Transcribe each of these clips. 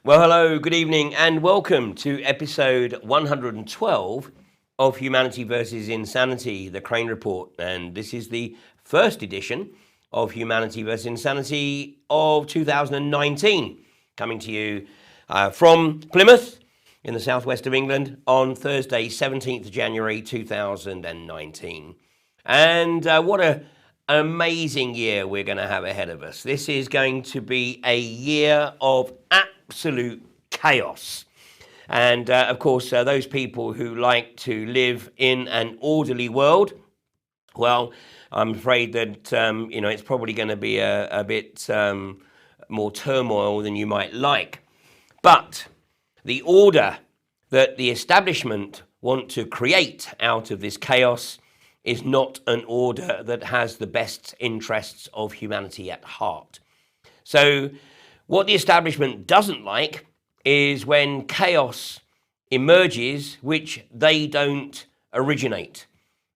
Well, hello, good evening, and welcome to episode 112 of Humanity versus Insanity, the Crane Report. And this is the first edition of Humanity versus Insanity of 2019, coming to you from Plymouth in the southwest of England on Thursday, 17th of January 2019. And what an amazing year we're going to have ahead of us. This is going to be a year of absolute chaos. And of course, those people who like to live in an orderly world, well, I'm afraid that, it's probably going to be a bit more turmoil than you might like. But the order that the establishment want to create out of this chaos is not an order that has the best interests of humanity at heart. So what the establishment doesn't like is when chaos emerges, which they don't originate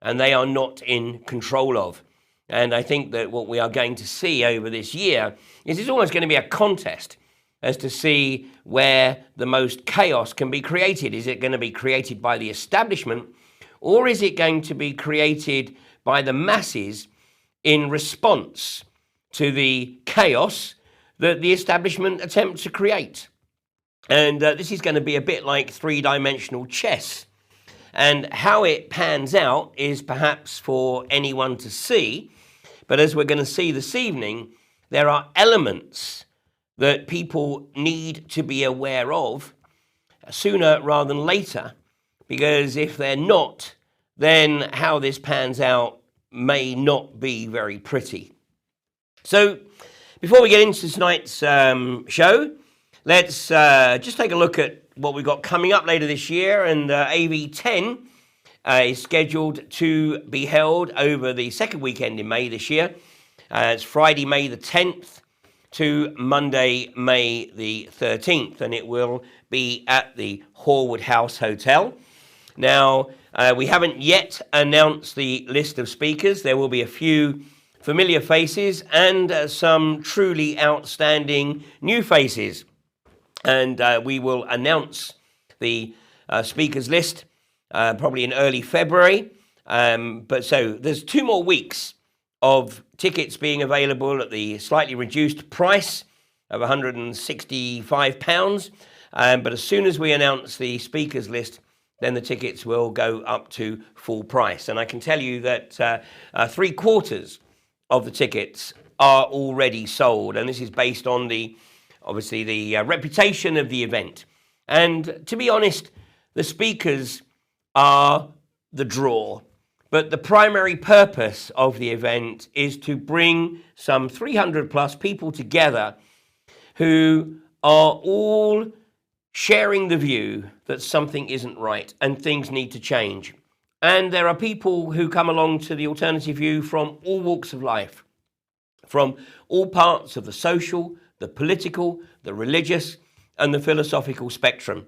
and they are not in control of. And I think that what we are going to see over this year is it's almost going to be a contest as to see where the most chaos can be created. Is it going to be created by the establishment, or is it going to be created by the masses in response to the chaos that the establishment attempts to create? And this is going to be a bit like three-dimensional chess. And how it pans out is perhaps for anyone to see. But as we're going to see this evening, there are elements that people need to be aware of sooner rather than later. Because if they're not, then how this pans out may not be very pretty. So before we get into tonight's show, let's just take a look at what we've got coming up later this year. And AV10 is scheduled to be held over the second weekend in May this year. It's Friday, May the 10th to Monday, May the 13th. And it will be at the Horwood House Hotel. Now, we haven't yet announced the list of speakers. There will be a few familiar faces and some truly outstanding new faces. And we will announce the speakers list probably in early February. But so there's 2 more weeks of tickets being available at the slightly reduced price of £165. But as soon as we announce the speakers list, then the tickets will go up to full price. And I can tell you that 3/4 of the tickets are already sold. And this is based on obviously the reputation of the event. And to be honest, the speakers are the draw. But the primary purpose of the event is to bring some 300 plus people together who are all sharing the view that something isn't right and things need to change. And there are people who come along to the alternative view from all walks of life, from all parts of the social, the political, the religious, and the philosophical spectrum.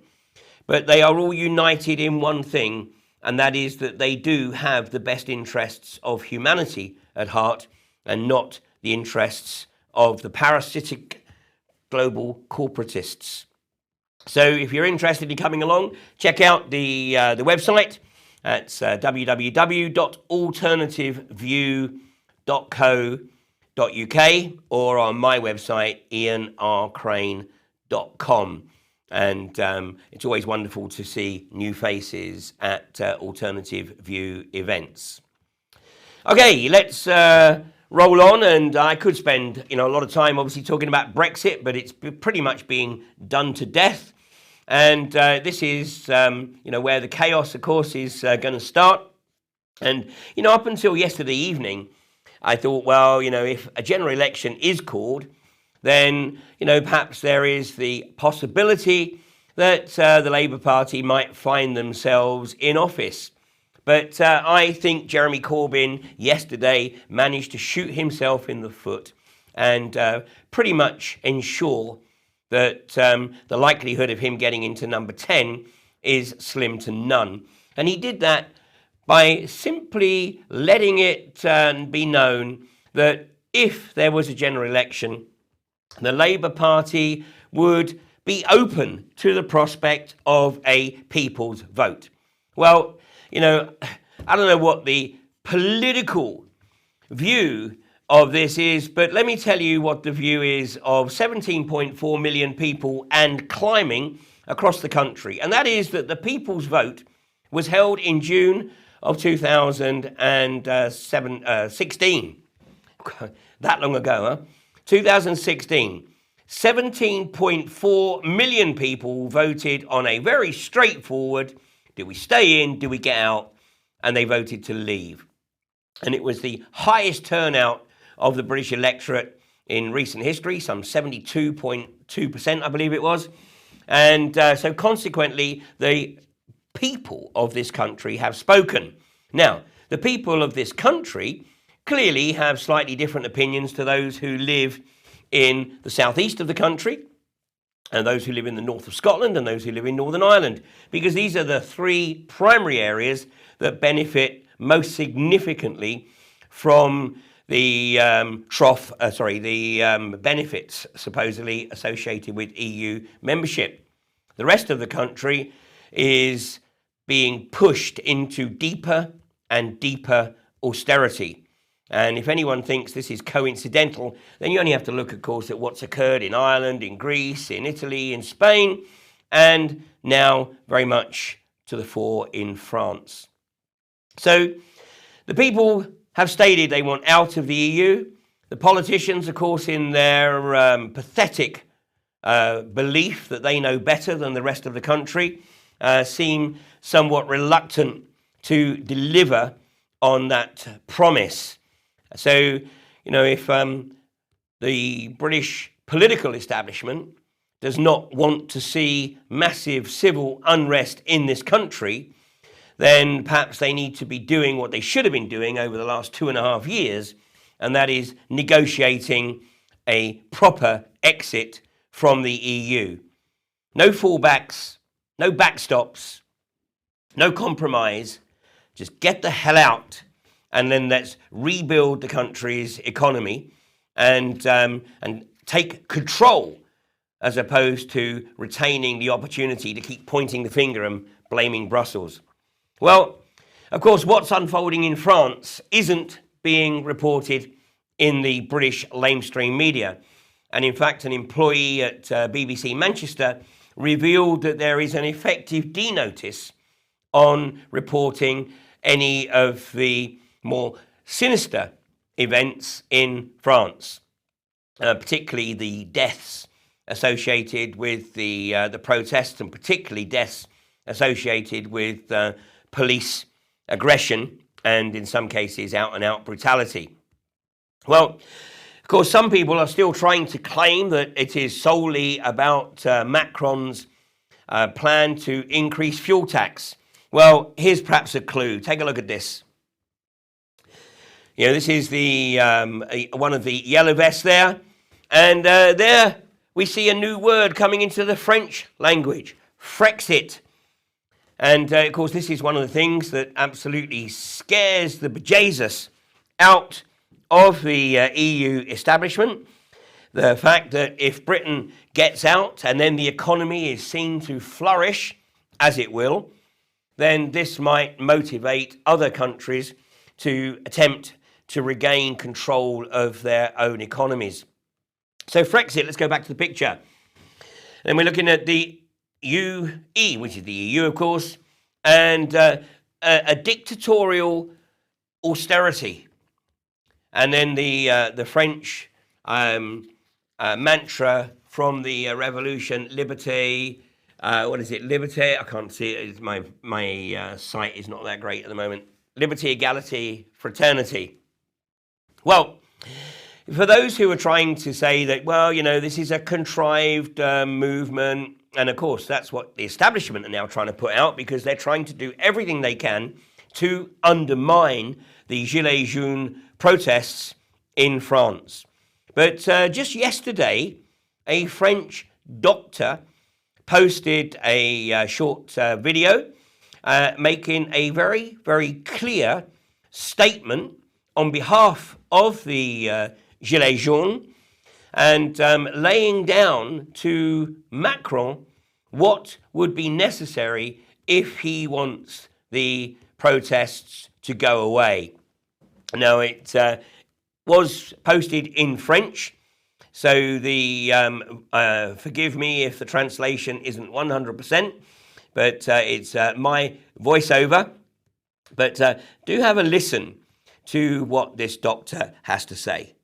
But they are all united in one thing, and that is that they do have the best interests of humanity at heart and not the interests of the parasitic global corporatists. So if you're interested in coming along, check out the website. It's www.alternativeview.co.uk or on my website, ianrcrane.com. And it's always wonderful to see new faces at Alternative View events. Okay, let's roll on. And I could spend a lot of time obviously talking about Brexit, but it's pretty much being done to death. And this is, where the chaos, of course, is going to start. And, up until yesterday evening, I thought, well, if a general election is called, then, perhaps there is the possibility that the Labour Party might find themselves in office. But I think Jeremy Corbyn yesterday managed to shoot himself in the foot and pretty much ensure that the likelihood of him getting into number 10 is slim to none. And he did that by simply letting it be known that if there was a general election, the Labour Party would be open to the prospect of a people's vote? Well, you know, I don't know what the political view of this is, but let me tell you what the view is of 17.4 million people and climbing across the country. And that is that the people's vote was held in June of 2016. That long ago, huh? 2016. 17.4 million people voted on a very straightforward, do we stay in, do we get out? And they voted to leave. And it was the highest turnout of the British electorate in recent history, some 72.2%, I believe it was. And so consequently, the people of this country have spoken. Now, the people of this country clearly have slightly different opinions to those who live in the southeast of the country, and those who live in the north of Scotland, and those who live in Northern Ireland, because these are the three primary areas that benefit most significantly from the benefits supposedly associated with EU membership. The rest of the country is being pushed into deeper and deeper austerity. And if anyone thinks this is coincidental, then you only have to look, of course, at what's occurred in Ireland, in Greece, in Italy, in Spain, and now very much to the fore in France. So the people have stated they want out of the EU. The politicians, of course, in their pathetic belief that they know better than the rest of the country, seem somewhat reluctant to deliver on that promise. So, you know, if the British political establishment does not want to see massive civil unrest in this country, then perhaps they need to be doing what they should have been doing over the last 2.5 years, and that is negotiating a proper exit from the EU. No fallbacks, no backstops, no compromise, just get the hell out. And then let's rebuild the country's economy and take control, as opposed to retaining the opportunity to keep pointing the finger and blaming Brussels. Well, of course, what's unfolding in France isn't being reported in the British lamestream media. And in fact, an employee at BBC Manchester revealed that there is an effective denotice on reporting any of the more sinister events in France, particularly the deaths associated with the protests, and particularly deaths associated with police aggression and, in some cases, out-and-out brutality. Well, of course, some people are still trying to claim that it is solely about Macron's plan to increase fuel tax. Well, here's perhaps a clue. Take a look at this. You know, this is the one of the yellow vests there. And there we see a new word coming into the French language, FREXIT. And, of course, this is one of the things that absolutely scares the bejesus out of the EU establishment. The fact that if Britain gets out and then the economy is seen to flourish, as it will, then this might motivate other countries to attempt to regain control of their own economies. So FREXIT, let's go back to the picture. And we're looking at the UE, which is the EU, of course, and a dictatorial austerity. And then the French mantra from the revolution, liberté, what is it, liberté? I can't see it. My site is not that great at the moment. Liberty, equality, fraternity. Well, for those who are trying to say that, well, you know, this is a contrived movement, and of course that's what the establishment are now trying to put out, because they're trying to do everything they can to undermine the Gilet Jaune protests in France. But just yesterday, a French doctor posted a short video making a very, very clear statement on behalf of the Gilets Jaunes, and laying down to Macron what would be necessary if he wants the protests to go away. Now, it was posted in French, so the forgive me if the translation isn't 100%, but it's my voiceover. But do have a listen to what this doctor has to say.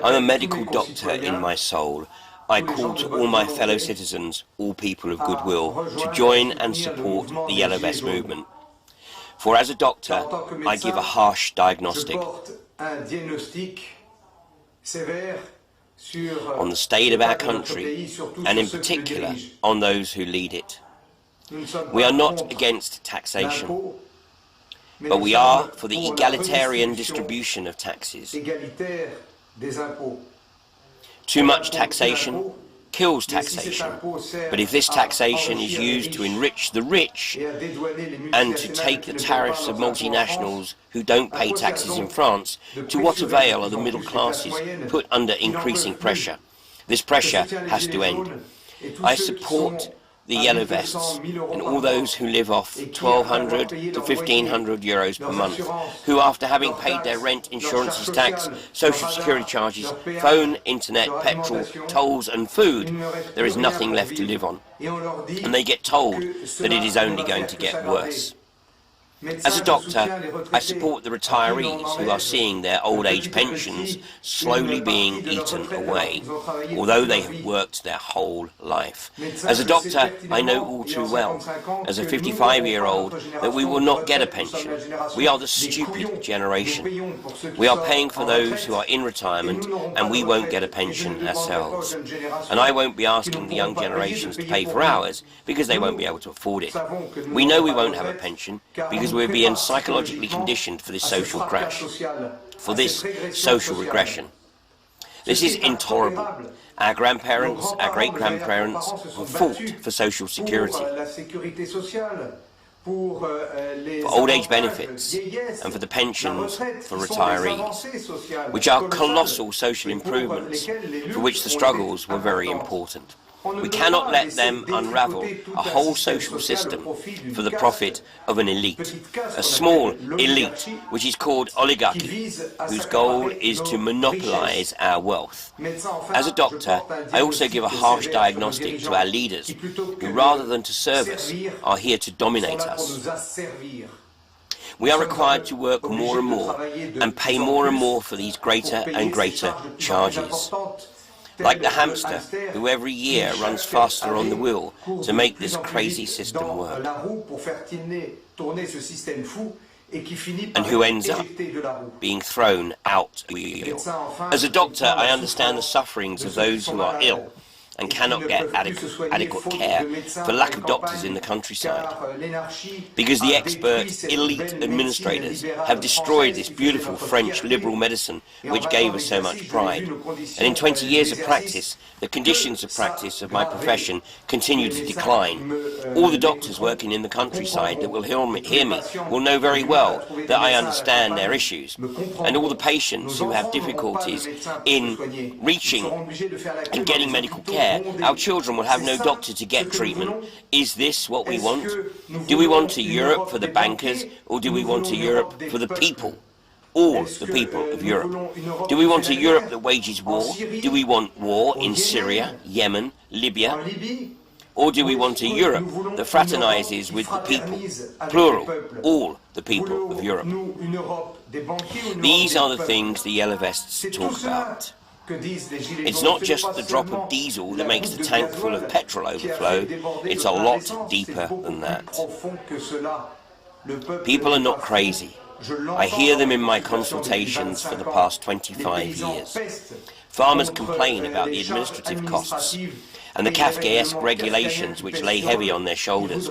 I'm a medical doctor in my soul. I call to all my fellow citizens, all people of goodwill, to join and support the Yellow Vest movement. For as a doctor, I give a harsh diagnostic on the state of our country, and in particular on those who lead it. We are not against taxation, but we are for the egalitarian distribution of taxes. Too much taxation kills taxation, but if this taxation is used to enrich the rich and to take the tariffs of multinationals who don't pay taxes in France, to what avail are the middle classes put under increasing pressure? This pressure has to end. I support the Yellow Vests and all those who live off 1,200 to 1,500 euros per month, who after having paid their rent, insurances, tax, social security charges, phone, internet, petrol, tolls and food, there is nothing left to live on. And they get told that it is only going to get worse. As a doctor, I support the retirees who are seeing their old age pensions slowly being eaten away, although they have worked their whole life. As a doctor, I know all too well, as a 55-year-old, that we will not get a pension. We are the stupid generation. We are paying for those who are in retirement, and we won't get a pension ourselves. And I won't be asking the young generations to pay for ours, because they won't be able to afford it. We know we won't have a pension, because we're being psychologically conditioned for this social crash, for this social regression. This is intolerable. Our grandparents, our great-grandparents have fought for social security, for old age benefits, and for the pensions for retirees, which are colossal social improvements for which the struggles were very important. We cannot let them unravel a whole social system for the profit of an elite, a small elite which is called oligarchy, whose goal is to monopolize our wealth. As a doctor, I also give a harsh diagnostic to our leaders, who rather than to serve us, are here to dominate us. We are required to work more and more and pay more and more for these greater and greater charges. Like the hamster who every year runs faster on the wheel to make this crazy system work, and who ends up being thrown out the wheel. As a doctor, I understand the sufferings of those who are ill and cannot get adequate care for lack of doctors in the countryside, because the expert elite administrators have destroyed this beautiful French liberal medicine which gave us so much pride. And in 20 years of practice, the conditions of practice of my profession continue to decline. All the doctors working in the countryside that will hear me will know very well that I understand their issues, and all the patients who have difficulties in reaching and getting medical care. Our children will have no doctor to get treatment. Is this what we want? Do we want a Europe for the bankers, or do we want a Europe for the people? All the people of Europe. Do we want a Europe that wages war? Do we want war in Syria, Yemen, Libya? Or do we want a Europe that fraternizes with the people, plural, all the people of Europe? These are the things the Yellow Vests talk about. It's not just the drop of diesel that makes the tank full of petrol overflow, it's a lot deeper than that. People are not crazy. I hear them in my consultations for the past 25 years. Farmers complain about the administrative costs and the Kafkaesque regulations which lay heavy on their shoulders.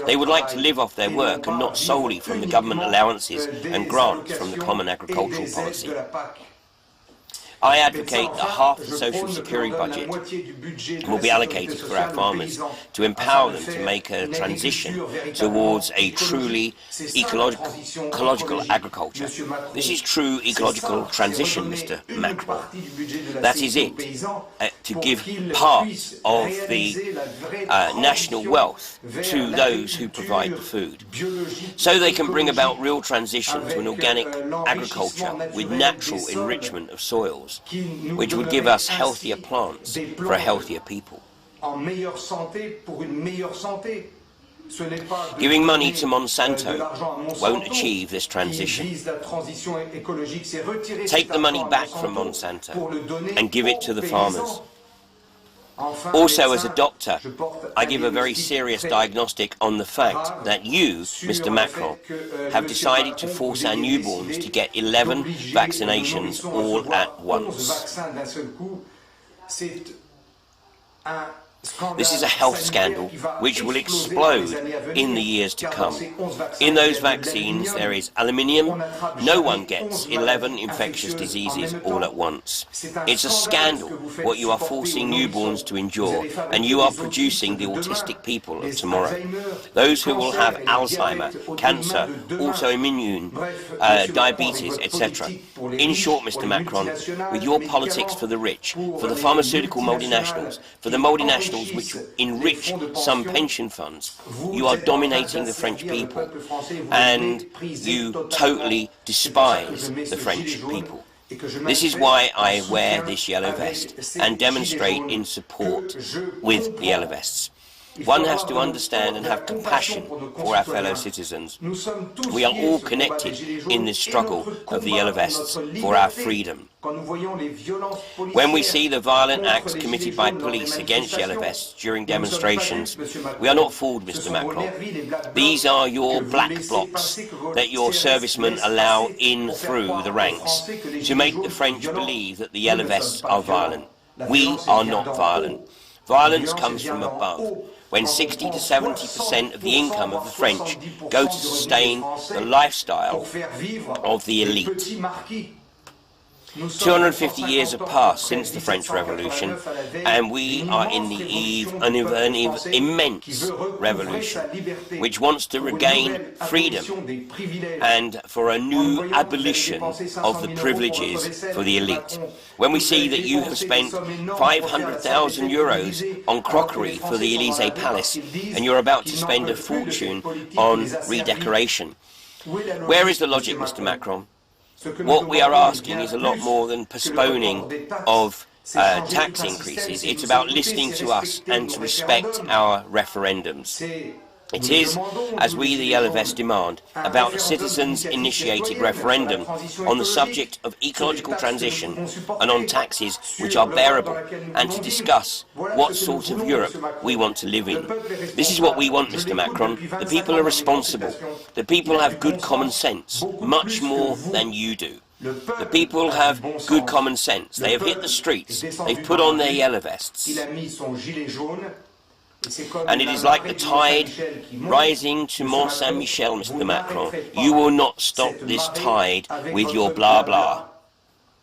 They would like to live off their work and not solely from the government allowances and grants from the Common Agricultural Policy. I advocate that half the social security budget will be allocated for our farmers to empower them to make a transition towards a truly ecological agriculture. This is true ecological transition, Mr. Macron. That is it, to give part of the national wealth to those who provide the food, so they can bring about real transition to an organic agriculture with natural enrichment of soils, which would give us healthier plants for a healthier people. Giving money to Monsanto won't achieve this transition. Take the money back from Monsanto and give it to the farmers. Also, as a doctor, I give a very serious diagnostic on the fact that you, Mr. Macron, have decided to force our newborns to get 11 vaccinations all at once. This is a health scandal which will explode in the years to come. In those vaccines there is aluminium. No one gets 11 infectious diseases all at once. It's a scandal what you are forcing newborns to endure, and you are producing the autistic people of tomorrow. Those who will have Alzheimer, cancer, autoimmune, diabetes, etc. In short, Mr. Macron, with your politics for the rich, for the pharmaceutical multinationals, for the multinationals which enrich some pension funds, you are dominating the French people, and you totally despise the French people. This is why I wear this yellow vest and demonstrate in support with the yellow vests. One has to understand and have compassion for our fellow citizens. We are all connected in this struggle of the yellow vests for our freedom. When we see the violent acts committed by police against yellow vests during demonstrations, we are not fooled, Mr. Macron. These are your black blocs that your servicemen allow in through the ranks to make the French believe that the yellow vests are violent. We are not violent. Violence comes from above, when 60 to 70% of the income of the French go to sustain the lifestyle of the elite. 250 years have passed since the French Revolution, and we are in the eve of an immense revolution which wants to regain freedom and for a new abolition of the privileges for the elite. When we see that you have spent 500,000 euros on crockery for the Élysée Palace and you're about to spend a fortune on redecoration, where is the logic, Mr. Macron? What we are asking is a lot more than postponing of tax increases. It's about listening to us and to respect our referendums. It is, as we the Yellow Vests demand, about a citizens-initiated referendum on the subject of ecological transition and on taxes which are bearable, and to discuss what sort of Europe we want to live in. This is what we want, Mr. Macron. The people are responsible. The people have good common sense, much more than you do. The people have good common sense. They have hit the streets. They've put on their yellow vests. And it is like the tide rising to Mont Saint-Michel, Mr. Macron. You will not stop this tide with your blah blah.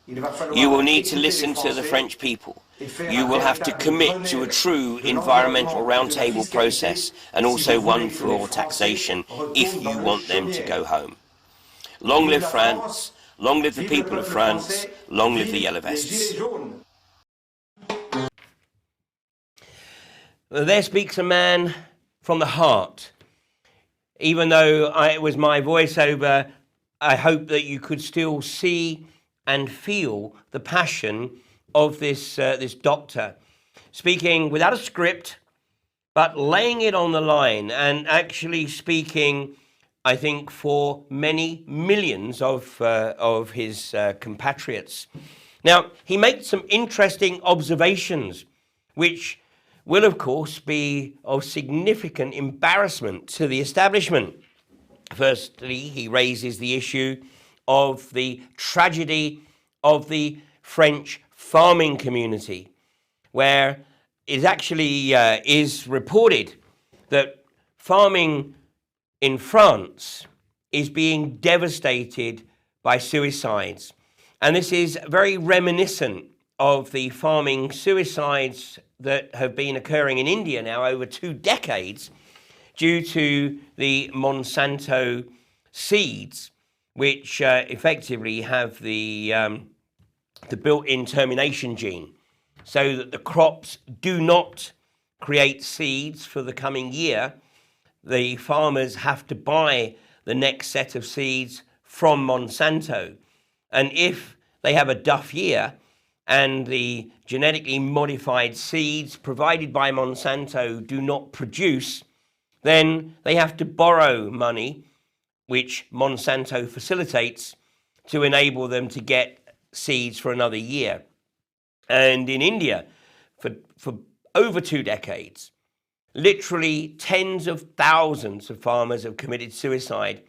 You will need to listen to the French people. You will have to commit to a true environmental roundtable process and also one for taxation if you want them to go home. Long live France, long live the people of France, long live the Yellow Vests. There speaks a man from the heart. Even though it was my voiceover, I hope that you could still see and feel the passion of this doctor, speaking without a script, but laying it on the line and actually speaking, I think, for many millions of his compatriots. Now, he makes some interesting observations, which will, of course, be of significant embarrassment to the establishment. Firstly, he raises the issue of the tragedy of the French farming community, where it actually is reported that farming in France is being devastated by suicides. And this is very reminiscent of the farming suicides that have been occurring in India now over 2 decades due to the Monsanto seeds, which effectively have the built-in termination gene, so that the crops do not create seeds for the coming year. The farmers have to buy the next set of seeds from Monsanto. And if they have a duff year and the genetically modified seeds provided by Monsanto do not produce, then they have to borrow money, which Monsanto facilitates, to enable them to get seeds for another year. And in India, for over 2 decades, literally tens of thousands of farmers have committed suicide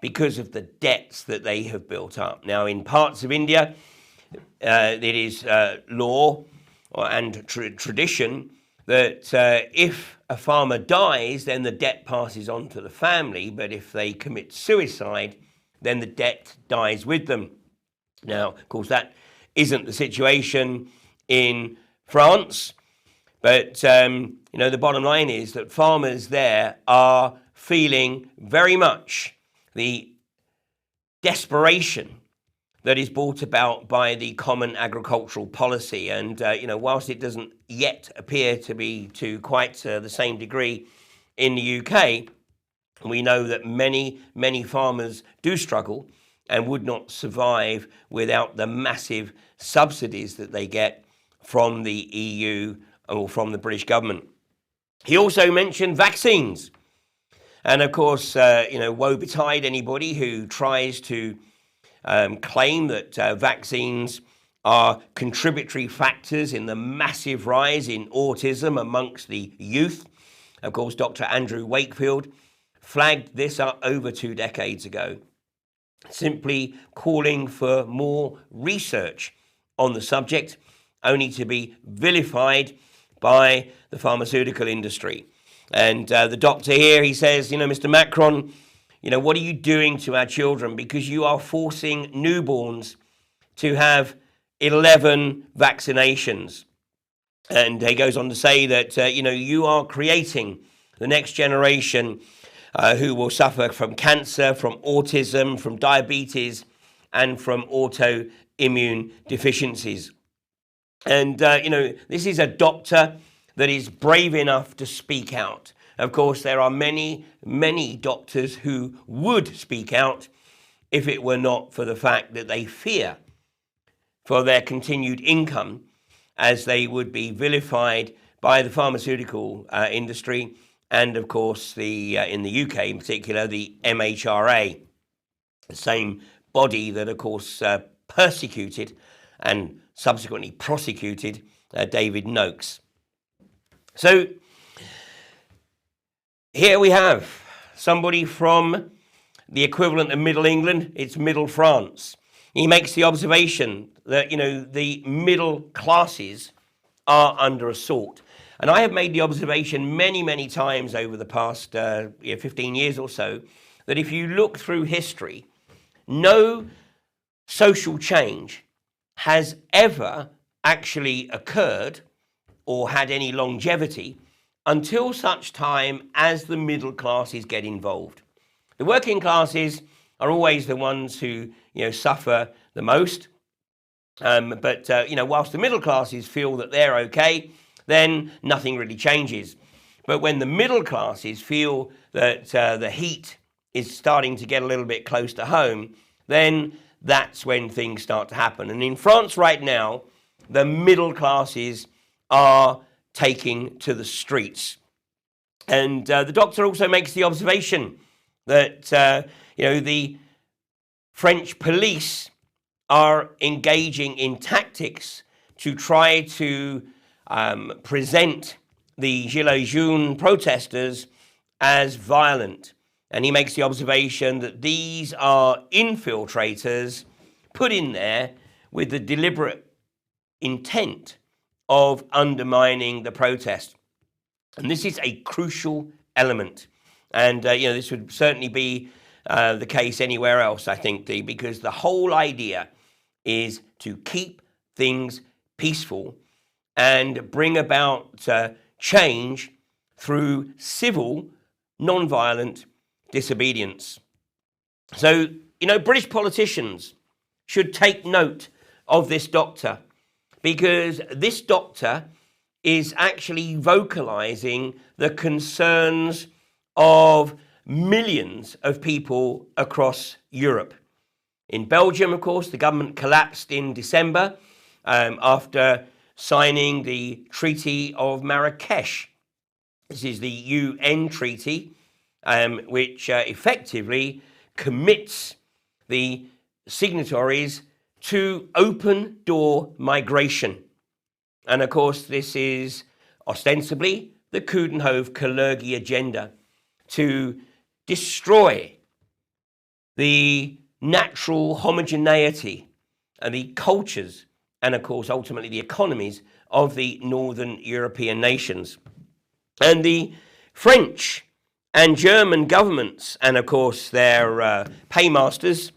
because of the debts that they have built up. Now, in parts of India, it is law and tradition that if a farmer dies, then the debt passes on to the family. But if they commit suicide, then the debt dies with them. Now, of course, that isn't the situation in France. But, the bottom line is that farmers there are feeling very much the desperation that is brought about by the common agricultural policy. And, whilst it doesn't yet appear to be to quite the same degree in the UK, we know that many, many farmers do struggle and would not survive without the massive subsidies that they get from the EU or from the British government. He also mentioned vaccines. And of course, woe betide anybody who tries to claim that vaccines are contributory factors in the massive rise in autism amongst the youth. Of course, Dr. Andrew Wakefield flagged this up over 2 decades ago, simply calling for more research on the subject, only to be vilified by the pharmaceutical industry. And the doctor here, he says, Mr. Macron, what are you doing to our children? Because you are forcing newborns to have 11 vaccinations. And he goes on to say that, you are creating the next generation who will suffer from cancer, from autism, from diabetes, and from autoimmune deficiencies. And, this is a doctor that is brave enough to speak out. Of course, there are many, many doctors who would speak out if it were not for the fact that they fear for their continued income, as they would be vilified by the pharmaceutical industry and, of course, in the UK in particular, the MHRA, the same body that, of course, persecuted and subsequently prosecuted David Noakes. So here we have somebody from the equivalent of Middle England. It's Middle France. He makes the observation that, the middle classes are under assault. And I have made the observation many, many times over the past 15 years or so, that if you look through history, no social change has ever actually occurred or had any longevity until such time as the middle classes get involved. The working classes are always the ones who, suffer the most. But whilst the middle classes feel that they're okay, then nothing really changes. But when the middle classes feel that the heat is starting to get a little bit close to home, then that's when things start to happen. And in France right now, the middle classes are taking to the streets. And the doctor also makes the observation that, the French police are engaging in tactics to try to present the Gilet Jaune protesters as violent. And he makes the observation that these are infiltrators put in there with the deliberate intent of undermining the protest. And this is a crucial element. And, this would certainly be the case anywhere else, I think, because the whole idea is to keep things peaceful and bring about change through civil, non-violent disobedience. So, British politicians should take note of this doctor, because this doctor is actually vocalizing the concerns of millions of people across Europe. In Belgium, of course, the government collapsed in December after signing the Treaty of Marrakesh. This is the UN treaty, which effectively commits the signatories to open door migration. And of course, this is ostensibly the Coudenhove-Kalergi agenda to destroy the natural homogeneity and the cultures and, of course, ultimately the economies of the northern European nations. And the French and German governments, and of course their paymasters,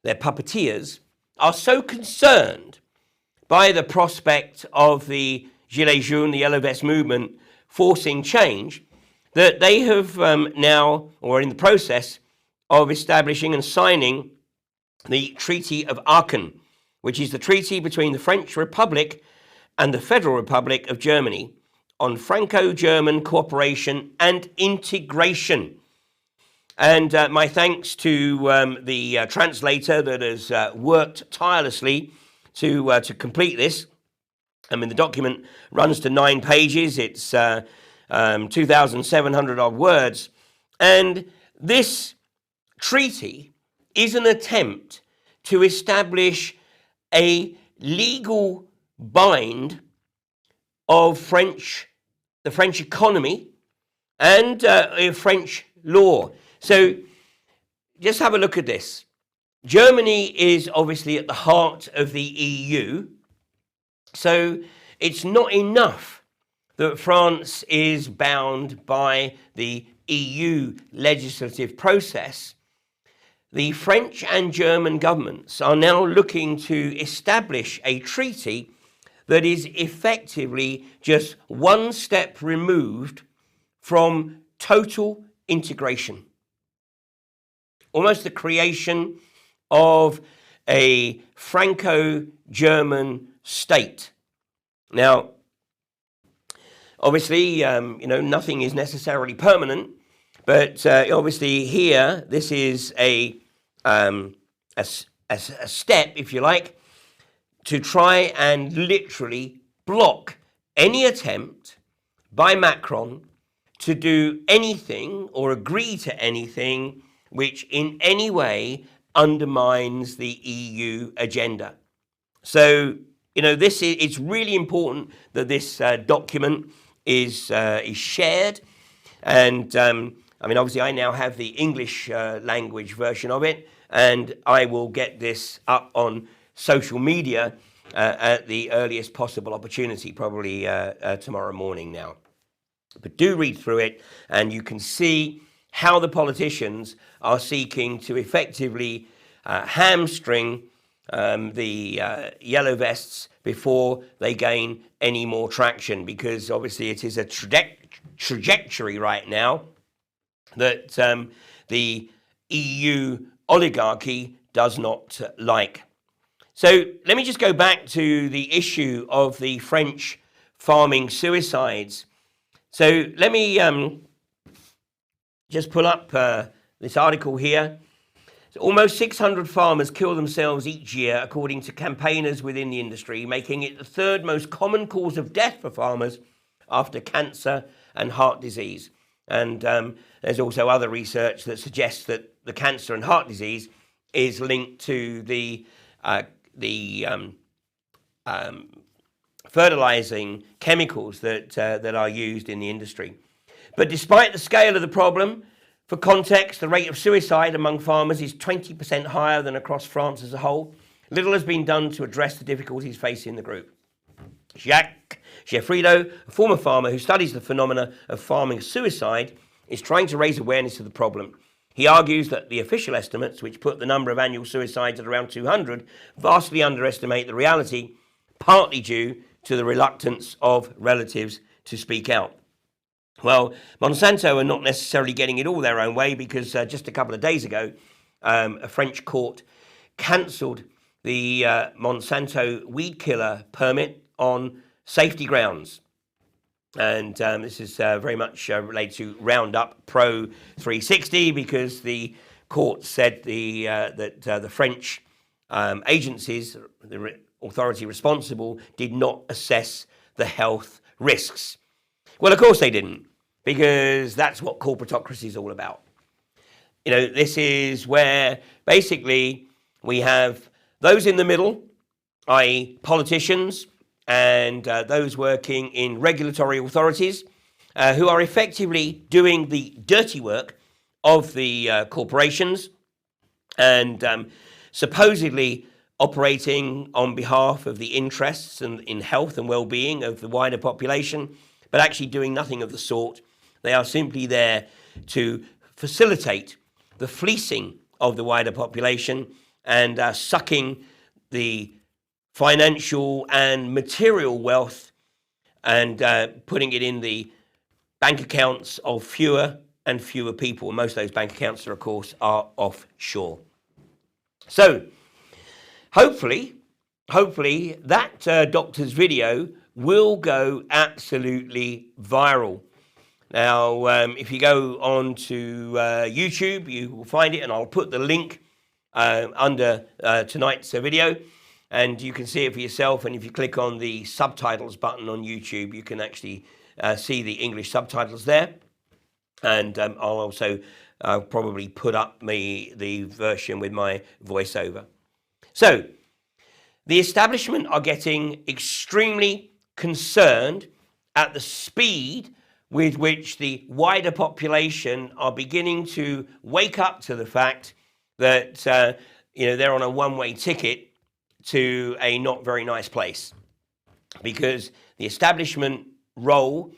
their puppeteers, are so concerned by the prospect of the Gilet Jaune, the Yellow Vest movement, forcing change, that they have now, or are in the process of establishing and signing the Treaty of Aachan, which is the treaty between the French Republic and the Federal Republic of Germany on Franco-German cooperation and integration. And my thanks to the translator that has worked tirelessly to complete this. I mean, the document runs to 9 pages. It's 2,700 odd words. And this treaty is an attempt to establish a legal bind of the French economy and French law. So just have a look at this. Germany is obviously at the heart of the EU. So it's not enough that France is bound by the EU legislative process. The French and German governments are now looking to establish a treaty that is effectively just one step removed from total integration. Almost the creation of a Franco-German state. Now, obviously, nothing is necessarily permanent, but obviously here, this is a step, if you like, to try and literally block any attempt by Macron to do anything or agree to anything which in any way undermines the EU agenda. So, it's really important that this document is shared. And obviously I now have the English language version of it, and I will get this up on social media at the earliest possible opportunity, probably tomorrow morning now. But do read through it, and you can see how the politicians are seeking to effectively hamstring the Yellow Vests before they gain any more traction, because obviously it is a trajectory right now that the EU oligarchy does not like. So let me just go back to the issue of the French farming suicides. So let me just pull up this article here. So almost 600 farmers kill themselves each year, according to campaigners within the industry, making it the third most common cause of death for farmers after cancer and heart disease. And there's also other research that suggests that the cancer and heart disease is linked to the fertilizing chemicals that are used in the industry. But despite the scale of the problem, for context, the rate of suicide among farmers is 20% higher than across France as a whole. Little has been done to address the difficulties facing the group. Jacques Giffrido, a former farmer who studies the phenomena of farming suicide, is trying to raise awareness of the problem. He argues that the official estimates, which put the number of annual suicides at around 200, vastly underestimate the reality, partly due to the reluctance of relatives to speak out. Well, Monsanto are not necessarily getting it all their own way, because just a couple of days ago, a French court cancelled the Monsanto weed killer permit on safety grounds. And this is very much related to Roundup Pro 360, because the court said that the French agencies, the authority responsible, did not assess the health risks. Well, of course they didn't, because that's what corporatocracy is all about. You know, this is where basically we have those in the middle, i.e. politicians, and those working in regulatory authorities who are effectively doing the dirty work of the corporations and supposedly operating on behalf of the interests and in health and well-being of the wider population, but actually doing nothing of the sort. They are simply there to facilitate the fleecing of the wider population and sucking the financial and material wealth and putting it in the bank accounts of fewer and fewer people. Most of those bank accounts, of course, are offshore. So hopefully that doctor's video will go absolutely viral. Now, if you go on to YouTube, you will find it, and I'll put the link under tonight's video, and you can see it for yourself. And if you click on the subtitles button on YouTube, you can actually see the English subtitles there. And I'll also probably put up the version with my voiceover. So the establishment are getting extremely concerned at the speed with which the wider population are beginning to wake up to the fact that they're on a one-way ticket to a not very nice place, because the establishment role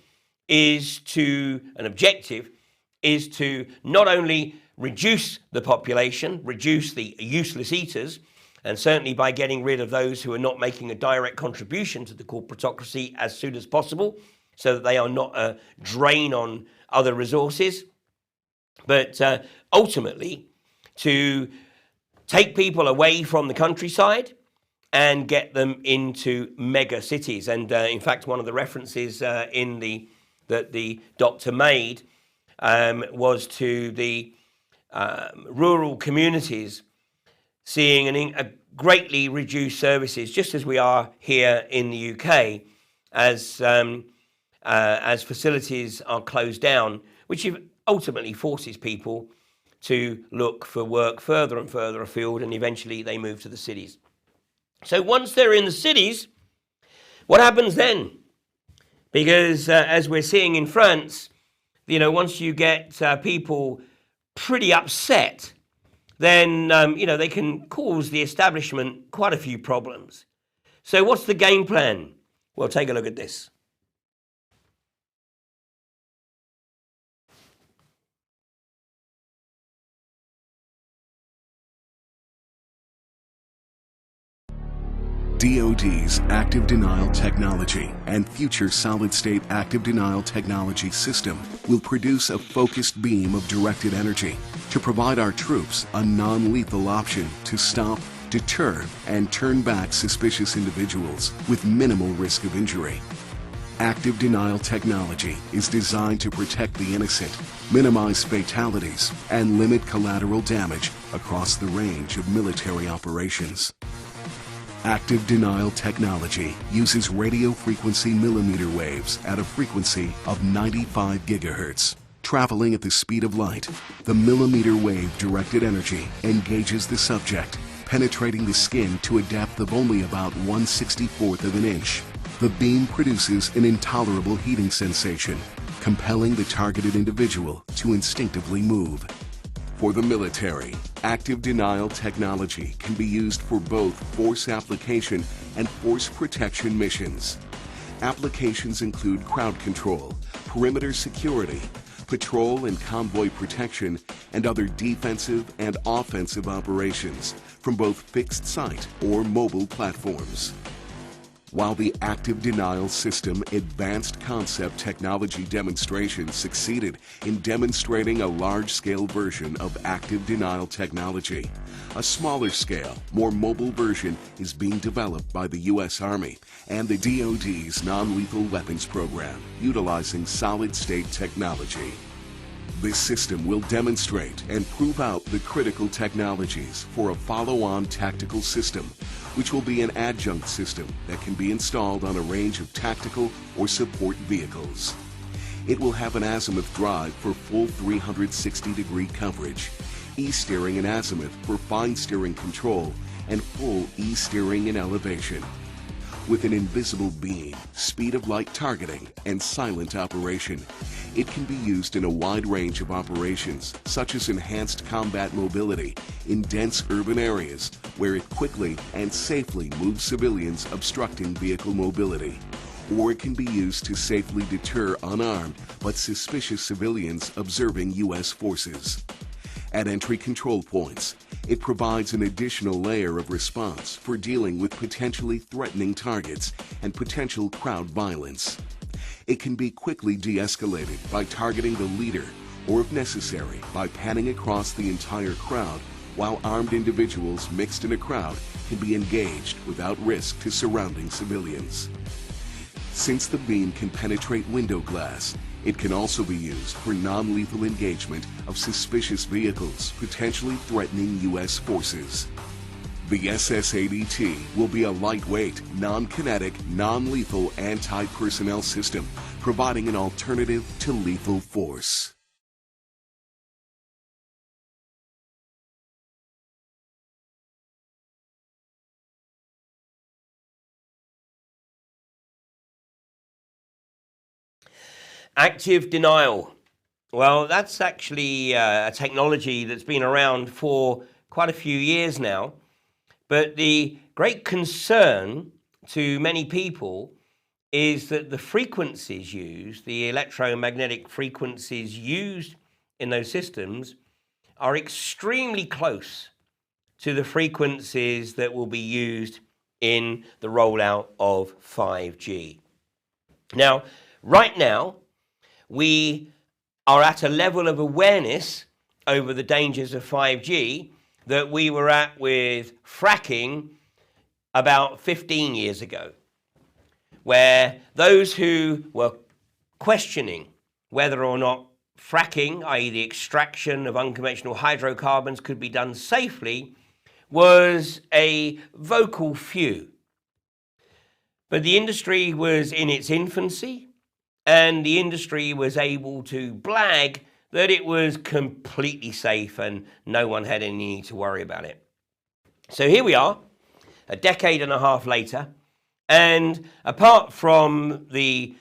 is an objective is to not only reduce the population, reduce the useless eaters, and certainly by getting rid of those who are not making a direct contribution to the corporatocracy as soon as possible, so that they are not a drain on other resources, but ultimately to take people away from the countryside and get them into mega cities. And in fact, one of the references that the doctor made was to the rural communities seeing a greatly reduced services, just as we are here in the UK, as facilities are closed down, which ultimately forces people to look for work further and further afield, and eventually they move to the cities. So once they're in the cities, what happens then? Because as we're seeing in France, once you get people pretty upset, then they can cause the establishment quite a few problems. So what's the game plan? Well, take a look at this. DoD's active denial technology and future solid-state active denial technology system will produce a focused beam of directed energy to provide our troops a non-lethal option to stop, deter, and turn back suspicious individuals with minimal risk of injury. Active denial technology is designed to protect the innocent, minimize fatalities, and limit collateral damage across the range of military operations. Active denial technology uses radio frequency millimeter waves at a frequency of 95 gigahertz. Traveling at the speed of light, the millimeter wave directed energy engages the subject, penetrating the skin to a depth of only about 1/64th of an inch. The beam produces an intolerable heating sensation, compelling the targeted individual to instinctively move. For the military, active denial technology can be used for both force application and force protection missions. Applications include crowd control, perimeter security, patrol and convoy protection, and other defensive and offensive operations from both fixed site or mobile platforms. While the Active Denial System Advanced Concept Technology Demonstration succeeded in demonstrating a large-scale version of active denial technology, a smaller scale, more mobile version is being developed by the U.S. Army and the DoD's Non-Lethal Weapons Program, utilizing solid-state technology. This system will demonstrate and prove out the critical technologies for a follow-on tactical system, which will be an adjunct system that can be installed on a range of tactical or support vehicles. It will have an azimuth drive for full 360-degree coverage, E-steering and azimuth for fine steering control, and full E-steering in elevation. With an invisible beam, speed of light targeting, and silent operation, it can be used in a wide range of operations, such as enhanced combat mobility in dense urban areas where it quickly and safely moves civilians obstructing vehicle mobility. Or it can be used to safely deter unarmed but suspicious civilians observing U.S. forces. At entry control points, it provides an additional layer of response for dealing with potentially threatening targets and potential crowd violence. It can be quickly de-escalated by targeting the leader, or if necessary, by panning across the entire crowd, while armed individuals mixed in a crowd can be engaged without risk to surrounding civilians. Since the beam can penetrate window glass, it can also be used for non-lethal engagement of suspicious vehicles potentially threatening U.S. forces. The SS-80T will be a lightweight, non-kinetic, non-lethal anti-personnel system, providing an alternative to lethal force. Active denial. Well, that's actually a technology that's been around for quite a few years now. But the great concern to many people is that the frequencies used, the electromagnetic frequencies used in those systems, are extremely close to the frequencies that will be used in the rollout of 5G. Now, right now, we are at a level of awareness over the dangers of 5G that we were at with fracking about 15 years ago, where those who were questioning whether or not fracking, i.e. the extraction of unconventional hydrocarbons, could be done safely, was a vocal few. But the industry was in its infancy, and the industry was able to blag that it was completely safe and no one had any need to worry about it. So here we are, a decade and a half later, and apart from the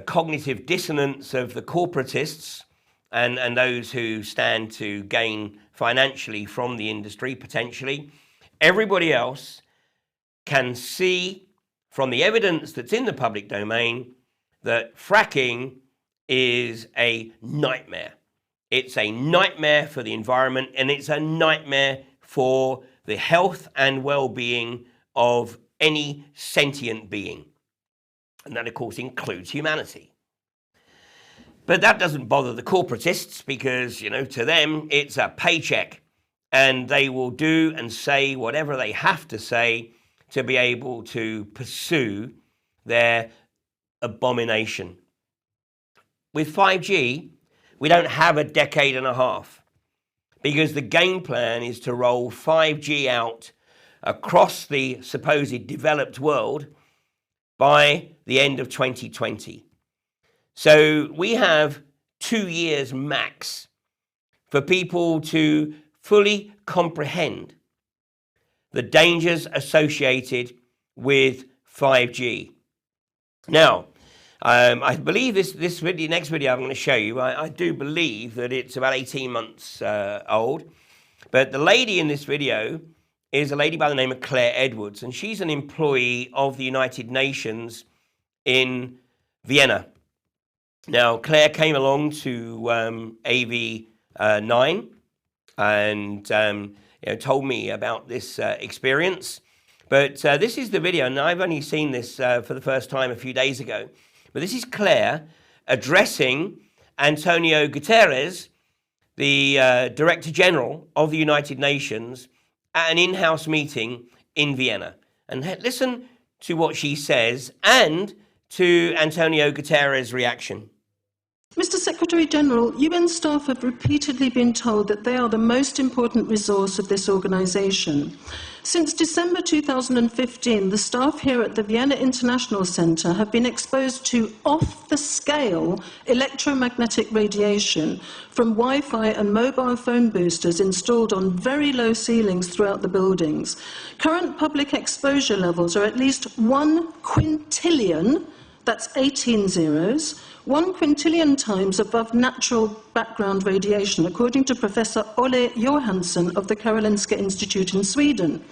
cognitive dissonance of the corporatists and those who stand to gain financially from the industry, potentially, everybody else can see from the evidence that's in the public domain that fracking is a nightmare. It's a nightmare for the environment, and it's a nightmare for the health and well-being of any sentient being. And that, of course, includes humanity. But that doesn't bother the corporatists because, to them, it's a paycheck. And they will do and say whatever they have to say to be able to pursue their abomination. With 5G, we don't have a decade and a half because the game plan is to roll 5G out across the supposed developed world by the end of 2020. So we have 2 years max for people to fully comprehend the dangers associated with 5G. Now, I believe this next video I'm going to show you, I do believe that it's about 18 months old. But the lady in this video is a lady by the name of Claire Edwards, and she's an employee of the United Nations in Vienna. Now, Claire came along to AV9 and told me about this experience. But this is the video, and I've only seen this for the first time a few days ago. But this is Claire addressing Antonio Guterres, the Director General of the United Nations, at an in-house meeting in Vienna. And listen to what she says and to Antonio Guterres' reaction. Mr. Secretary-General, UN staff have repeatedly been told that they are the most important resource of this organisation. Since December 2015, the staff here at the Vienna International Centre have been exposed to off-the-scale electromagnetic radiation from Wi-Fi and mobile phone boosters installed on very low ceilings throughout the buildings. Current public exposure levels are at least 1 quintillion, that's 18 zeros, 1 quintillion times above natural background radiation, according to Professor Olle Johansson of the Karolinska Institute in Sweden.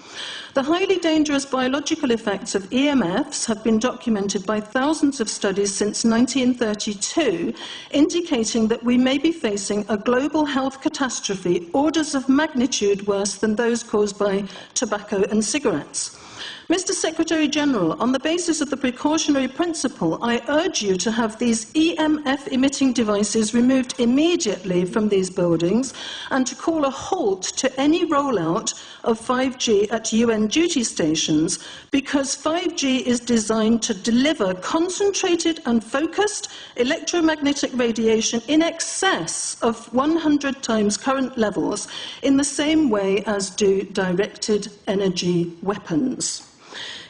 The highly dangerous biological effects of EMFs have been documented by thousands of studies since 1932, indicating that we may be facing a global health catastrophe orders of magnitude worse than those caused by tobacco and cigarettes. Mr. Secretary-General, on the basis of the precautionary principle, I urge you to have these EMF-emitting devices removed immediately from these buildings and to call a halt to any rollout of 5G at UN duty stations, because 5G is designed to deliver concentrated and focused electromagnetic radiation in excess of 100 times current levels in the same way as do directed energy weapons.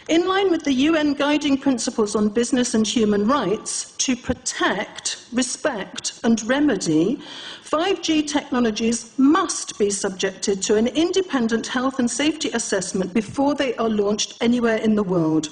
In line with the UN guiding principles on business and human rights to protect, respect and remedy, 5G technologies must be subjected to an independent health and safety assessment before they are launched anywhere in the world.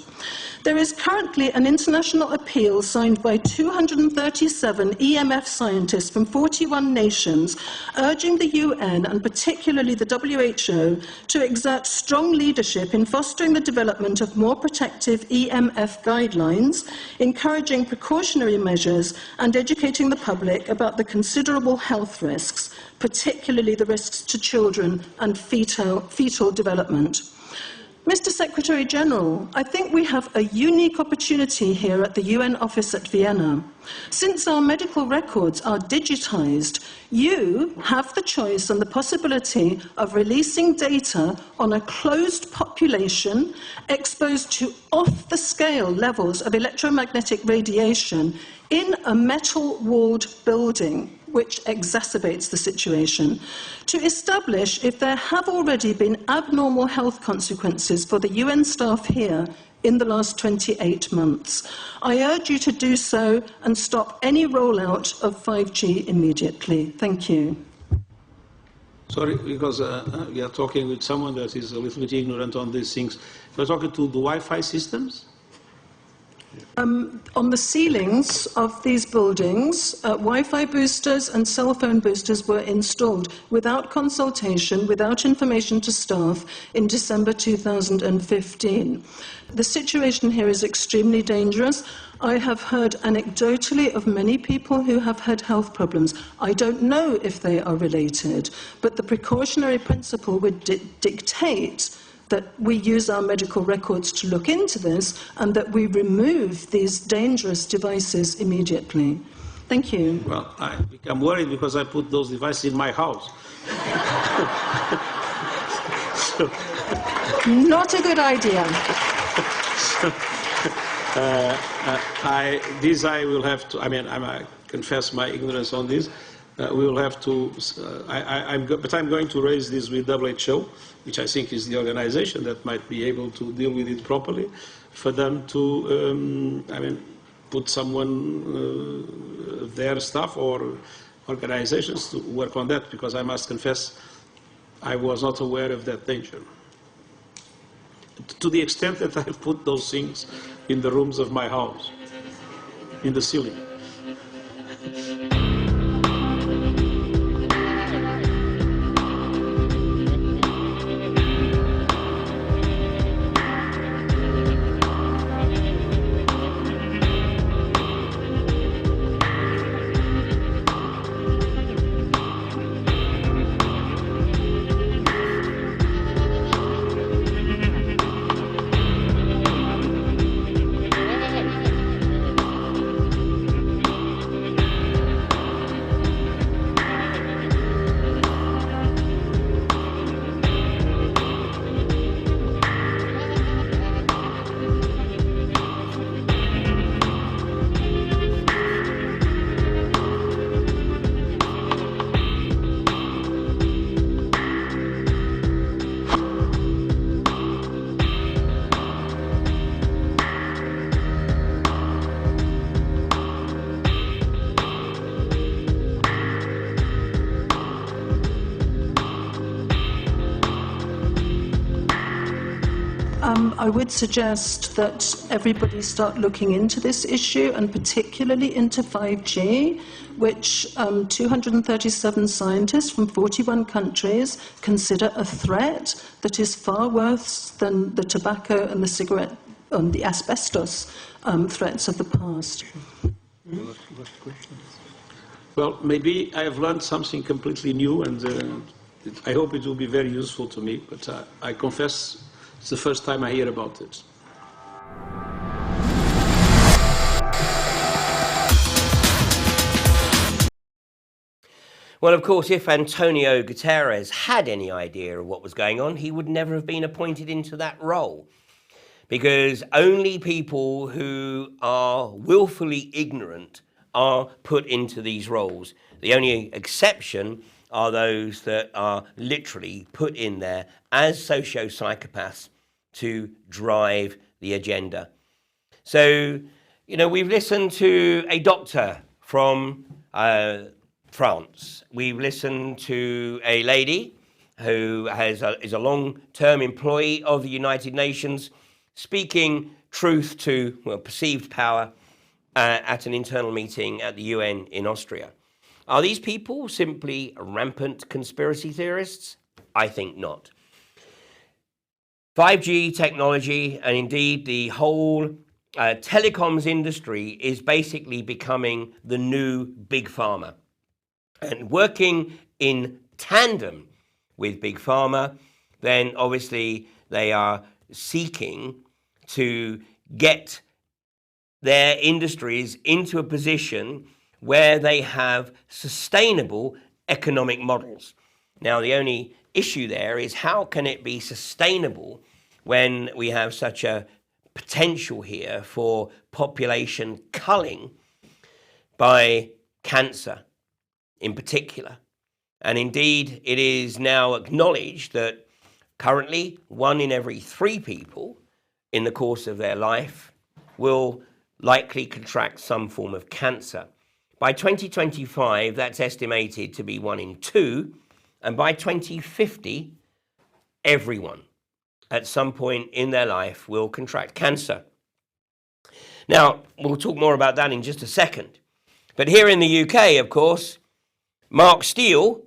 There is currently an international appeal signed by 237 EMF scientists from 41 nations urging the UN and particularly the WHO to exert strong leadership in fostering the development of more protective EMF guidelines, encouraging precautionary measures and educating the public about the considerable health risks, particularly the risks to children and fetal development. Mr. Secretary-General, I think we have a unique opportunity here at the UN office at Vienna. Since our medical records are digitized, you have the choice and the possibility of releasing data on a closed population exposed to off-the-scale levels of electromagnetic radiation in a metal-walled building, which exacerbates the situation, to establish if there have already been abnormal health consequences for the UN staff here in the last 28 months. I urge you to do so and stop any rollout of 5G immediately. Thank you. Sorry, because we are talking with someone that is a little bit ignorant on these things. We're talking to the Wi-Fi systems? On the ceilings of these buildings, Wi-Fi boosters and cell phone boosters were installed without consultation, without information to staff in December 2015. The situation here is extremely dangerous. I have heard anecdotally of many people who have had health problems. I don't know if they are related, but the precautionary principle would dictate that we use our medical records to look into this and that we remove these dangerous devices immediately. Thank you. Well, I become worried because I put those devices in my house. Not a good idea. I will have to, I confess my ignorance on this. We will have to, but I'm going to raise this with WHO, which I think is the organization that might be able to deal with it properly, for them to, put someone, their staff or organizations to work on that, because I must confess I was not aware of that danger. To the extent that I put those things in the rooms of my house, in the ceiling. I would suggest that everybody start looking into this issue, and particularly into 5G, which 237 scientists from 41 countries consider a threat that is far worse than the tobacco and the cigarette, the asbestos threats of the past. Well, maybe I have learned something completely new, and I hope it will be very useful to me, but I confess it's the first time I hear about it. Well, of course, if Antonio Guterres had any idea of what was going on, he would never have been appointed into that role. Because only people who are willfully ignorant are put into these roles. The only exception are those that are literally put in there as socio-psychopaths to drive the agenda. So, you know, we've listened to a doctor from France. We've listened to a lady who is a long-term employee of the United Nations, speaking truth to, well, perceived power at an internal meeting at the UN in Austria. Are these people simply rampant conspiracy theorists? I think not. 5G technology, and indeed the whole telecoms industry, is basically becoming the new big pharma. And working in tandem with big pharma, then obviously they are seeking to get their industries into a position where they have sustainable economic models. Now, the only issue there is how can it be sustainable when we have such a potential here for population culling by cancer in particular. And indeed, it is now acknowledged that currently 1 in every 3 people in the course of their life will likely contract some form of cancer. By 2025, that's estimated to be 1 in 2, and by 2050, everyone at some point in their life will contract cancer. Now, we'll talk more about that in just a second. But here in the UK, of course, Mark Steele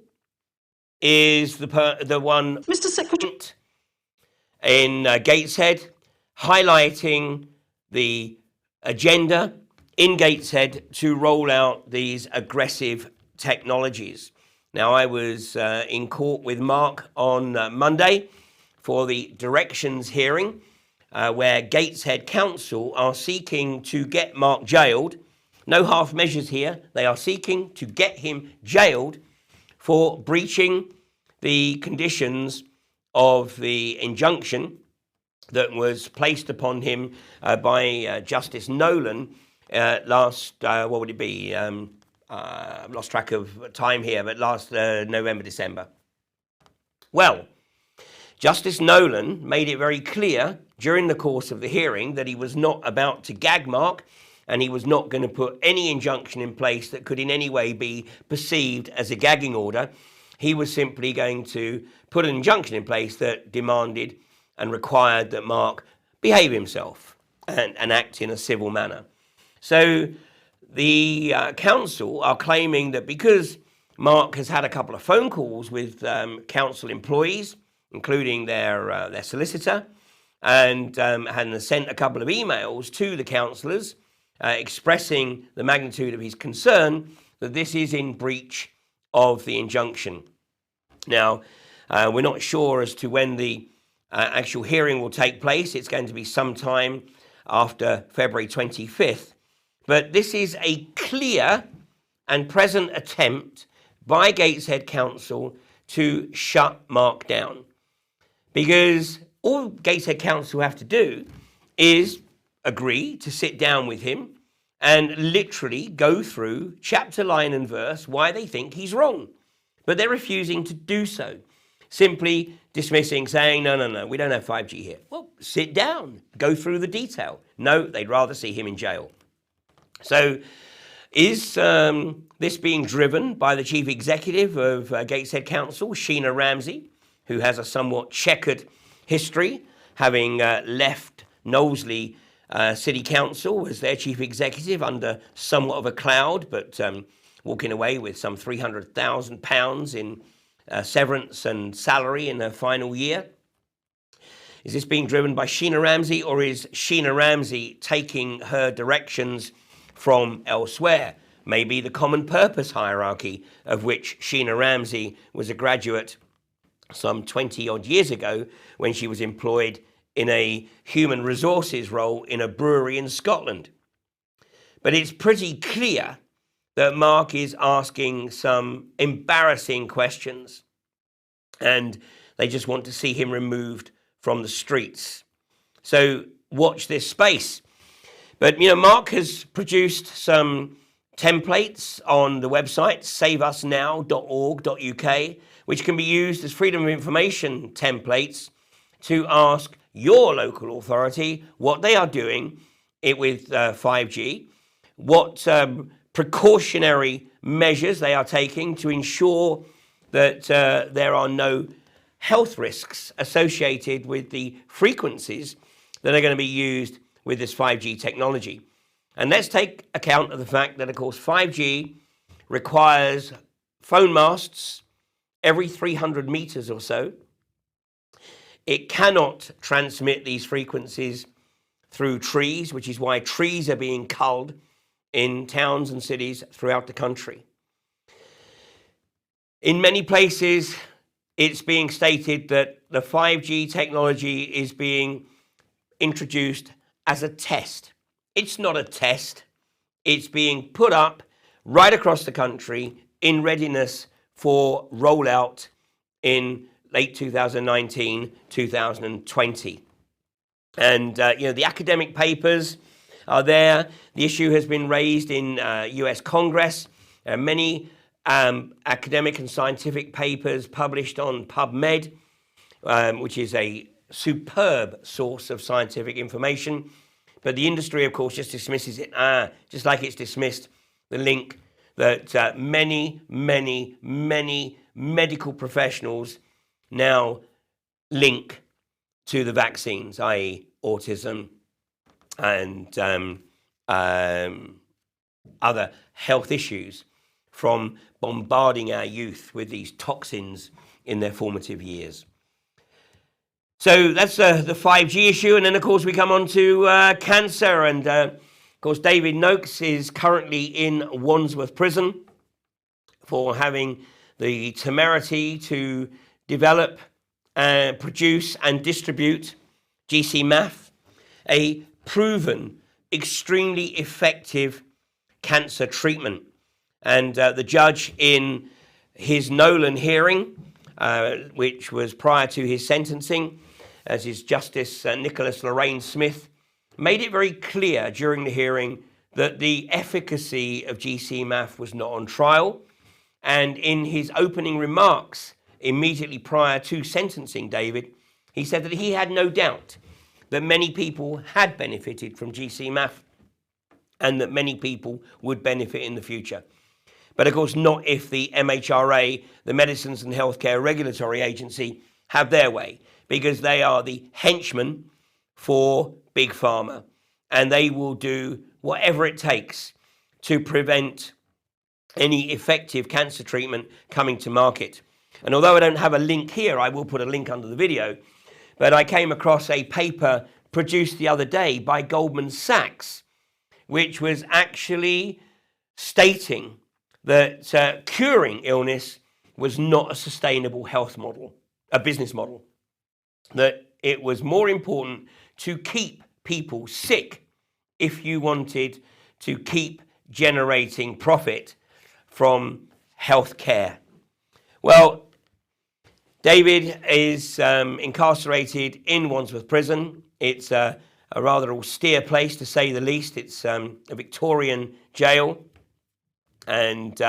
is the one, Mr. Secretary, in Gateshead, highlighting the agenda in Gateshead to roll out these aggressive technologies. Now, I was in court with Mark on Monday for the directions hearing, where Gateshead Council are seeking to get Mark jailed. No half measures here. They are seeking to get him jailed for breaching the conditions of the injunction that was placed upon him by Justice Nolan last, what would it be? I've lost track of time here, but last November, December. Well, Justice Nolan made it very clear during the course of the hearing that he was not about to gag Mark, and he was not going to put any injunction in place that could in any way be perceived as a gagging order. He was simply going to put an injunction in place that demanded and required that Mark behave himself and act in a civil manner. So the council are claiming that because Mark has had a couple of phone calls with council employees, including their solicitor, and has sent a couple of emails to the councillors expressing the magnitude of his concern, that this is in breach of the injunction. Now, we're not sure as to when the actual hearing will take place. It's going to be sometime after February 25th. But this is a clear and present attempt by Gateshead Council to shut Mark down. Because all Gateshead Council have to do is agree to sit down with him and literally go through chapter, line and verse why they think he's wrong. But they're refusing to do so, simply dismissing, saying, no, we don't have 5G here. Well, sit down, go through the detail. No, they'd rather see him in jail. So is this being driven by the chief executive of Gateshead Council, Sheena Ramsey, who has a somewhat checkered history having left Knowsley City Council as their chief executive under somewhat of a cloud, but walking away with some £300,000 in severance and salary in her final year. Is this being driven by Sheena Ramsey, or is Sheena Ramsey taking her directions from elsewhere? Maybe the common purpose hierarchy, of which Sheena Ramsey was a graduate some 20 odd years ago when she was employed in a human resources role in a brewery in Scotland. But it's pretty clear that Mark is asking some embarrassing questions, and they just want to see him removed from the streets. So watch this space. But, Mark has produced some templates on the website, saveusnow.org.uk, which can be used as freedom of information templates to ask your local authority what they are doing with 5G, what precautionary measures they are taking to ensure that there are no health risks associated with the frequencies that are going to be used with this 5G technology. And let's take account of the fact that, of course, 5G requires phone masts every 300 meters or so. It cannot transmit these frequencies through trees, which is why trees are being culled in towns and cities throughout the country. In many places, it's being stated that the 5G technology is being introduced as a test. It's not a test. It's being put up right across the country in readiness for rollout in late 2019, 2020. And, the academic papers are there. The issue has been raised in US Congress. Many academic and scientific papers published on PubMed, which is a superb source of scientific information. But the industry, of course, just dismisses it, just like it's dismissed the link that many medical professionals now link to the vaccines, i.e. autism and other health issues from bombarding our youth with these toxins in their formative years. So that's the 5G issue. And then, of course, we come on to cancer. And, of course, David Noakes is currently in Wandsworth Prison for having the temerity to develop, produce and distribute GcMAF, a proven, extremely effective cancer treatment. And the judge in his Nolan hearing, which was prior to his sentencing, as is Justice Nicholas Lorraine Smith, made it very clear during the hearing that the efficacy of GcMAF was not on trial. And in his opening remarks immediately prior to sentencing David, he said that he had no doubt that many people had benefited from GcMAF and that many people would benefit in the future. But of course not if the MHRA, the Medicines and Healthcare Regulatory Agency, have their way, because they are the henchmen for Big Pharma, and they will do whatever it takes to prevent any effective cancer treatment coming to market. And although I don't have a link here, I will put a link under the video, but I came across a paper produced the other day by Goldman Sachs, which was actually stating that curing illness was not a sustainable health model, a business model, that it was more important to keep people sick if you wanted to keep generating profit from healthcare. Well, David is incarcerated in Wandsworth Prison. It's a rather austere place, to say the least. It's a Victorian jail. And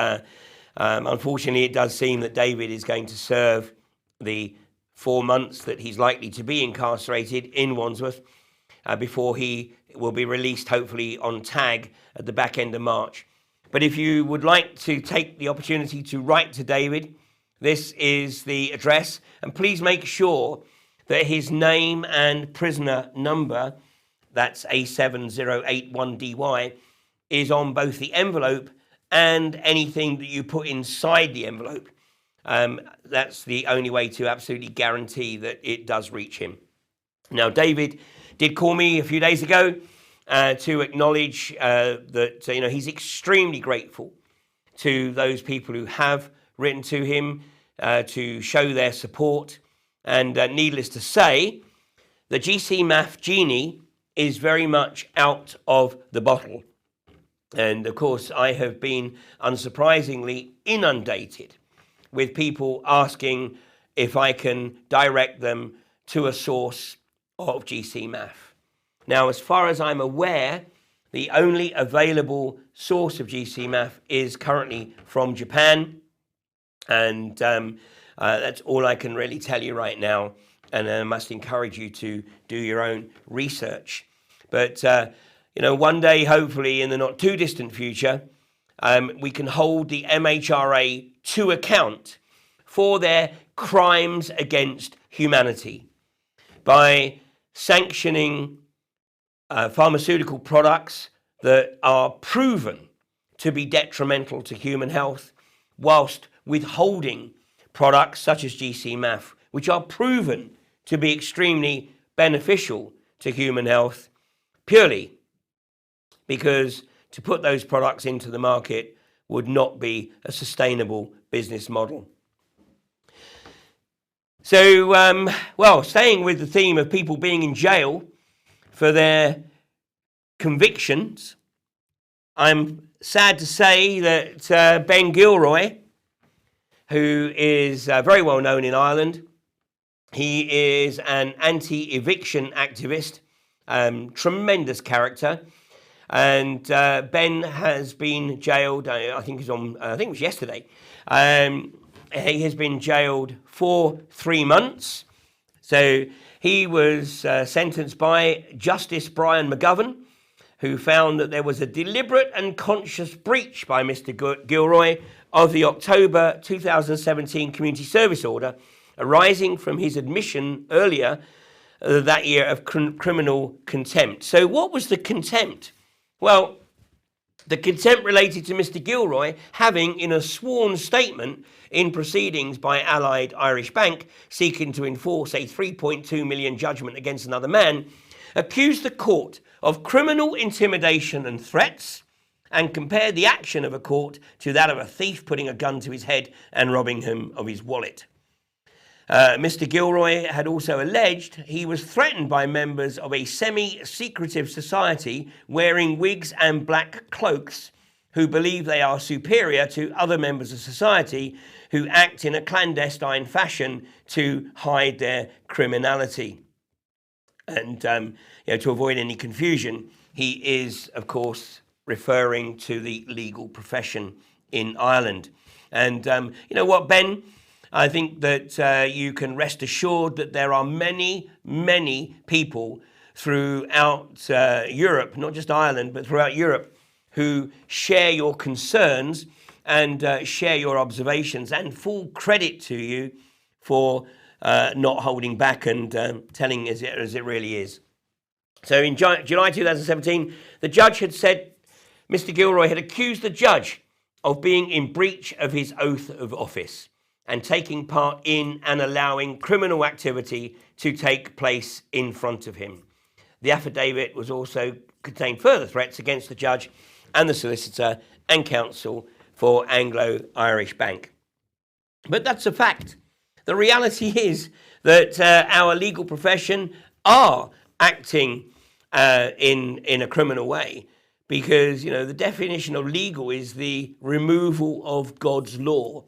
unfortunately, it does seem that David is going to serve the 4 months that he's likely to be incarcerated in Wandsworth before he will be released, hopefully, on tag at the back end of March. But if you would like to take the opportunity to write to David, this is the address. And please make sure that his name and prisoner number, that's A7081DY, is on both the envelope and anything that you put inside the envelope. That's the only way to absolutely guarantee that it does reach him. Now, David did call me a few days ago to acknowledge that he's extremely grateful to those people who have written to him to show their support. And needless to say, the GcMAF genie is very much out of the bottle. And of course, I have been unsurprisingly inundated with people asking if I can direct them to a source of GcMAF. Now, as far as I'm aware, the only available source of GcMAF is currently from Japan. And that's all I can really tell you right now. And I must encourage you to do your own research. But, one day, hopefully in the not too distant future, we can hold the MHRA to account for their crimes against humanity by sanctioning pharmaceutical products that are proven to be detrimental to human health, whilst withholding products such as GcMAF, which are proven to be extremely beneficial to human health, purely because to put those products into the market would not be a sustainable business model. So, staying with the theme of people being in jail for their convictions, I'm sad to say that Ben Gilroy, who is very well known in Ireland, he is an anti-eviction activist, tremendous character, and Ben has been jailed. I think it was yesterday. He has been jailed for 3 months. So he was sentenced by Justice Brian McGovern, who found that there was a deliberate and conscious breach by Mr. Gilroy of the October 2017 Community Service Order, arising from his admission earlier that year of criminal contempt. So what was the contempt? Well, the contempt related to Mr. Gilroy having, in a sworn statement in proceedings by Allied Irish Bank seeking to enforce a 3.2 million judgment against another man, accused the court of criminal intimidation and threats, and compared the action of a court to that of a thief putting a gun to his head and robbing him of his wallet. Mr. Gilroy had also alleged he was threatened by members of a semi-secretive society wearing wigs and black cloaks who believe they are superior to other members of society who act in a clandestine fashion to hide their criminality. And to avoid any confusion, he is, of course, referring to the legal profession in Ireland. And you know what, Ben? I think that you can rest assured that there are many, many people throughout Europe, not just Ireland, but throughout Europe, who share your concerns and share your observations, and full credit to you for not holding back and telling as it really is. So in July 2017, the judge had said Mr. Gilroy had accused the judge of being in breach of his oath of office and taking part in and allowing criminal activity to take place in front of him. The affidavit was also contained further threats against the judge and the solicitor and counsel for Anglo-Irish Bank. But that's a fact. The reality is that our legal profession are acting in a criminal way, because the definition of legal is the removal of God's law.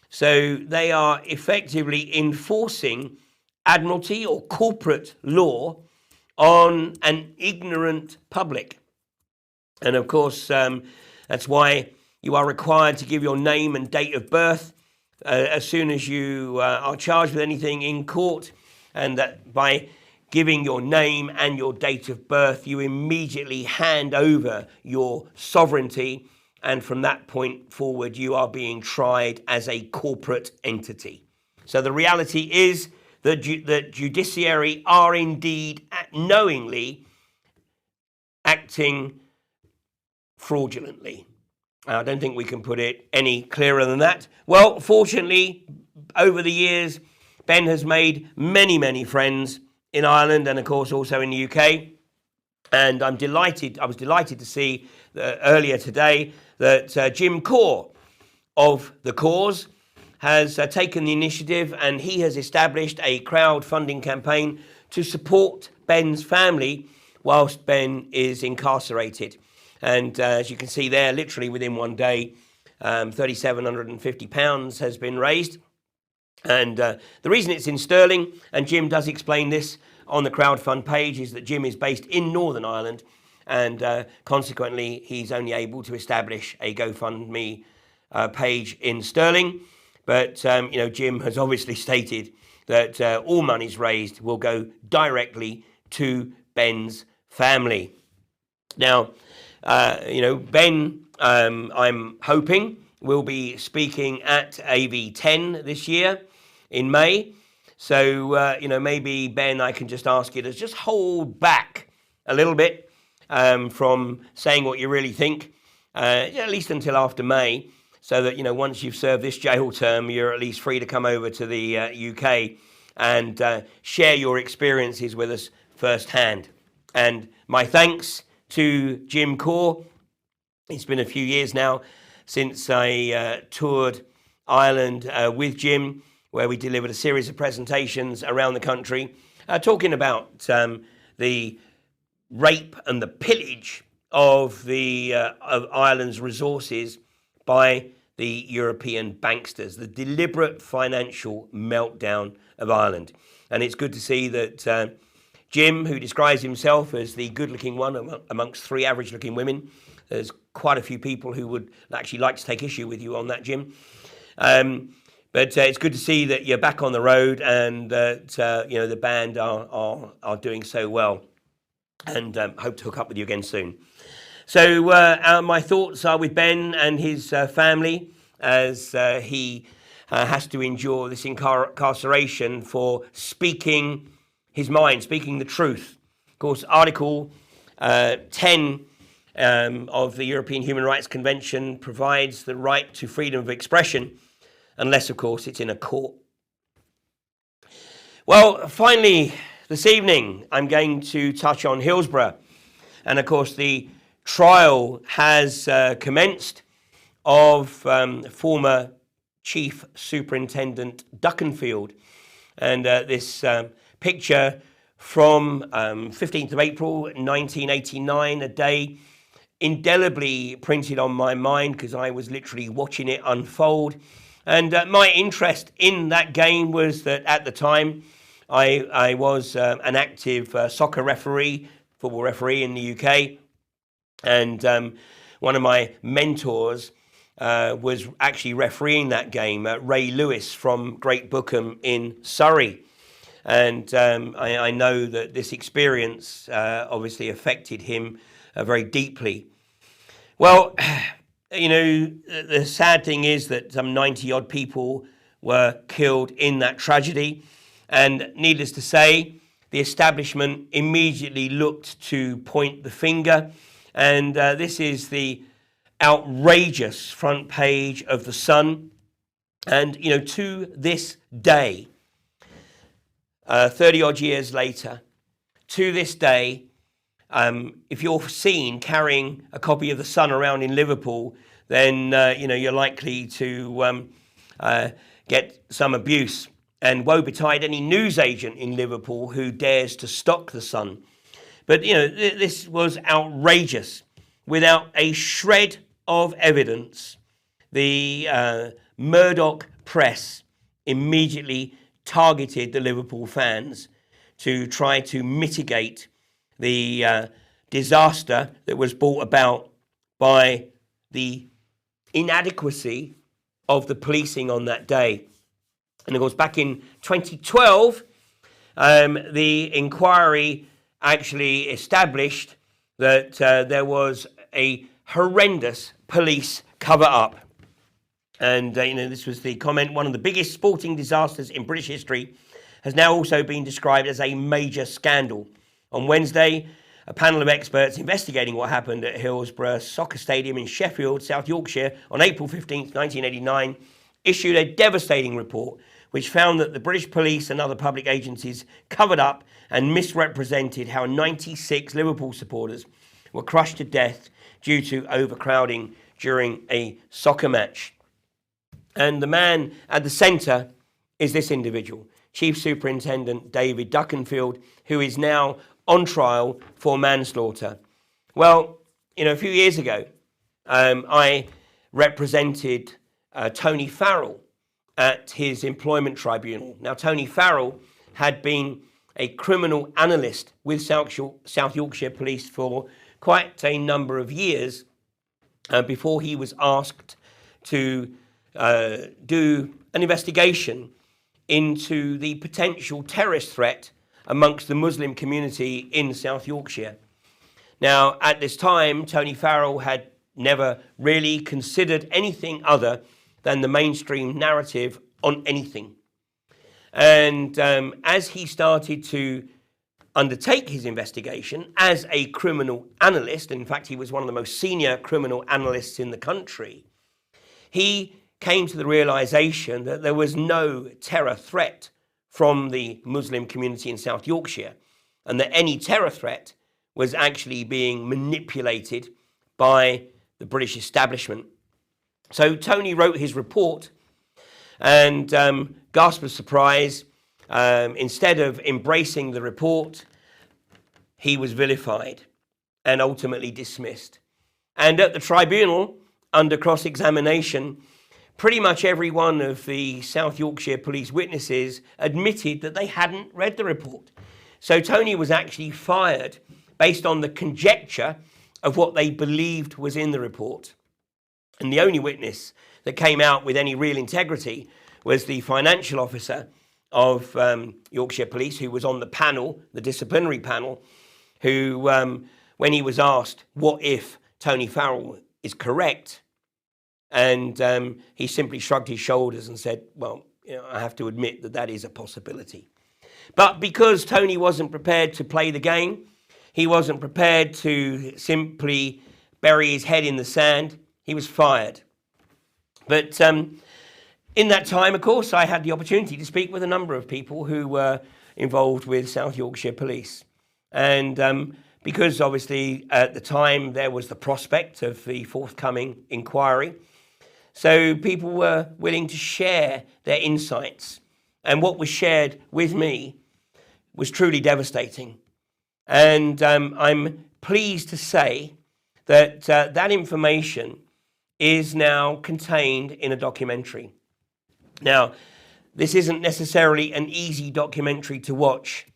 So they are effectively enforcing admiralty or corporate law on an ignorant public. And of course, that's why you are required to give your name and date of birth as soon as you are charged with anything in court, and that by giving your name and your date of birth, you immediately hand over your sovereignty, and from that point forward, you are being tried as a corporate entity. So the reality is the judiciary are indeed knowingly acting fraudulently. I don't think we can put it any clearer than that. Well, fortunately, over the years, Ben has made many, many friends in Ireland and, of course, also in the UK. And I was delighted to see earlier today that Jim Corr of The Cause has taken the initiative, and he has established a crowdfunding campaign to support Ben's family whilst Ben is incarcerated. And as you can see there, literally within one day, £3,750 has been raised. And the reason it's in sterling, and Jim does explain this on the crowdfund page, is that Jim is based in Northern Ireland, and consequently he's only able to establish a GoFundMe page in sterling. But Jim has obviously stated that all monies raised will go directly to Ben's family. Now, Ben, I'm hoping, will be speaking at AV10 this year in May. So, maybe, Ben, I can just ask you to just hold back a little bit from saying what you really think, at least until after May, so that, once you've served this jail term, you're at least free to come over to the UK and share your experiences with us firsthand. And my thanks to Jim Corr. It's been a few years now since I toured Ireland with Jim, where we delivered a series of presentations around the country, talking about the rape and the pillage of Ireland's resources by the European banksters, the deliberate financial meltdown of Ireland. And it's good to see that Jim, who describes himself as the good-looking one amongst three average-looking women, there's quite a few people who would actually like to take issue with you on that, Jim. But it's good to see that you're back on the road, and that the band are doing so well, and hope to hook up with you again soon. So my thoughts are with Ben and his family as he has to endure this incarceration for speaking his mind, speaking the truth. Of course, Article 10 of the European Human Rights Convention provides the right to freedom of expression, unless, of course, it's in a court. Well, finally, this evening, I'm going to touch on Hillsborough. And, of course, the trial has commenced of former Chief Superintendent Duckenfield. And this picture from 15th of April, 1989, a day indelibly printed on my mind because I was literally watching it unfold. And my interest in that game was that at the time I was an active soccer referee, football referee in the UK. And one of my mentors was actually refereeing that game, Ray Lewis from Great Bookham in Surrey. And I know that this experience obviously affected him very deeply. Well, the sad thing is that some 90-odd people were killed in that tragedy. And needless to say, the establishment immediately looked to point the finger. And this is the outrageous front page of The Sun. And, to this day, 30-odd years later, to this day, if you're seen carrying a copy of The Sun around in Liverpool, then, you're likely to get some abuse. And woe betide any newsagent in Liverpool who dares to stock The Sun. But, this was outrageous. Without a shred of evidence, the Murdoch press immediately targeted the Liverpool fans to try to mitigate the disaster that was brought about by the inadequacy of the policing on that day. And of course, back in 2012, the inquiry actually established that there was a horrendous police cover-up. And, this was the comment, one of the biggest sporting disasters in British history has now also been described as a major scandal. On Wednesday, a panel of experts investigating what happened at Hillsborough Soccer Stadium in Sheffield, South Yorkshire, on April 15, 1989, issued a devastating report which found that the British police and other public agencies covered up and misrepresented how 96 Liverpool supporters were crushed to death due to overcrowding during a soccer match. And the man at the centre is this individual, Chief Superintendent David Duckenfield, who is now on trial for manslaughter. Well, a few years ago, I represented Tony Farrell at his employment tribunal. Now, Tony Farrell had been a criminal analyst with South Yorkshire Police for quite a number of years before he was asked to do an investigation into the potential terrorist threat amongst the Muslim community in South Yorkshire. Now, at this time, Tony Farrell had never really considered anything other than the mainstream narrative on anything. And as he started to undertake his investigation as a criminal analyst, in fact, he was one of the most senior criminal analysts in the country, he came to the realization that there was no terror threat from the Muslim community in South Yorkshire, and that any terror threat was actually being manipulated by the British establishment. So Tony wrote his report and, gasp of surprise, instead of embracing the report, he was vilified and ultimately dismissed. And at the tribunal, under cross-examination, pretty much every one of the South Yorkshire police witnesses admitted that they hadn't read the report. So Tony was actually fired based on the conjecture of what they believed was in the report. And the only witness that came out with any real integrity was the financial officer of Yorkshire Police, who was on the panel, the disciplinary panel, who, when he was asked, what if Tony Farrell is correct? And he simply shrugged his shoulders and said, well, I have to admit that that is a possibility. But because Tony wasn't prepared to play the game, he wasn't prepared to simply bury his head in the sand, he was fired. But in that time, of course, I had the opportunity to speak with a number of people who were involved with South Yorkshire Police. And because obviously at the time there was the prospect of the forthcoming inquiry, so people were willing to share their insights. And what was shared with me was truly devastating. And I'm pleased to say that that information is now contained in a documentary. Now, this isn't necessarily an easy documentary to watch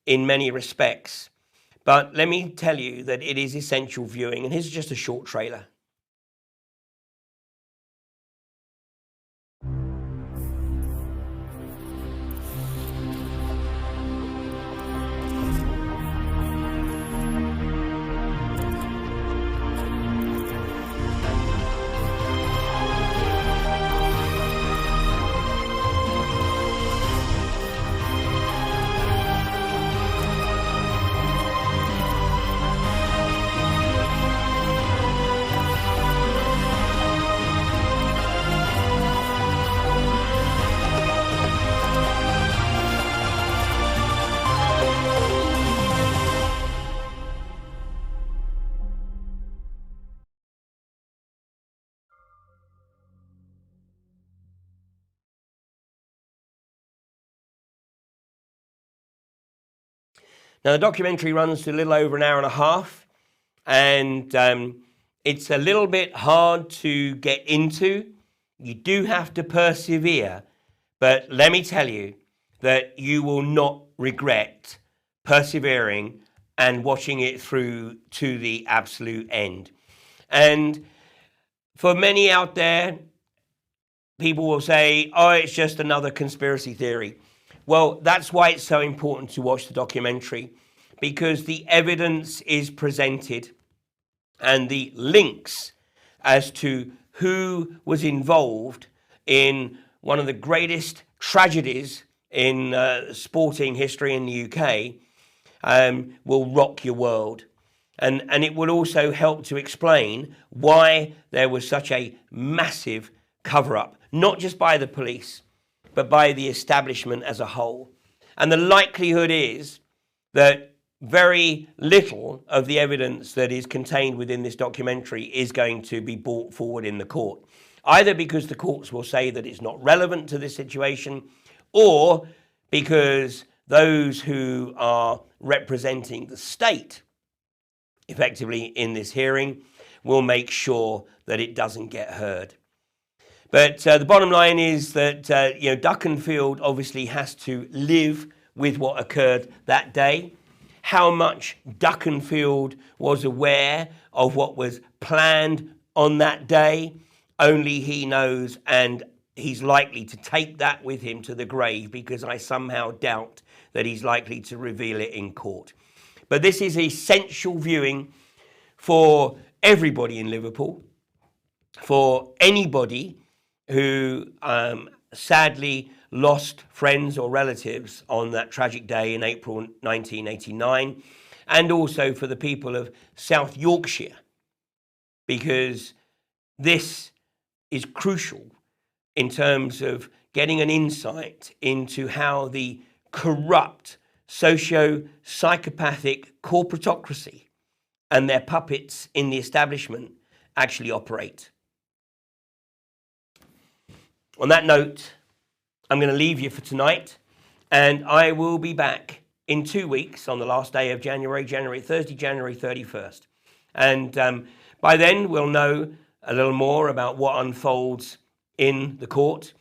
in many respects, but let me tell you that it is essential viewing, and here's just a short trailer. Now, the documentary runs to a little over an hour and a half, and it's a little bit hard to get into. You do have to persevere, but let me tell you that you will not regret persevering and watching it through to the absolute end. And for many out there, people will say, oh, it's just another conspiracy theory. Well, that's why it's so important to watch the documentary, because the evidence is presented and the links as to who was involved in one of the greatest tragedies in sporting history in the UK will rock your world. And it will also help to explain why there was such a massive cover-up, not just by the police, but by the establishment as a whole. And the likelihood is that very little of the evidence that is contained within this documentary is going to be brought forward in the court, either because the courts will say that it's not relevant to this situation, or because those who are representing the state effectively in this hearing will make sure that it doesn't get heard. But the bottom line is that Duckenfield obviously has to live with what occurred that day. How much Duckenfield was aware of what was planned on that day, only he knows, and he's likely to take that with him to the grave, because I somehow doubt that he's likely to reveal it in court. But this is essential viewing for everybody in Liverpool, for anybody who sadly lost friends or relatives on that tragic day in April 1989, and also for the people of South Yorkshire, because this is crucial in terms of getting an insight into how the corrupt, socio-psychopathic corporatocracy and their puppets in the establishment actually operate. On that note, I'm going to leave you for tonight, and I will be back in 2 weeks on the last day of Thursday, January 31st. And by then, we'll know a little more about what unfolds in the court,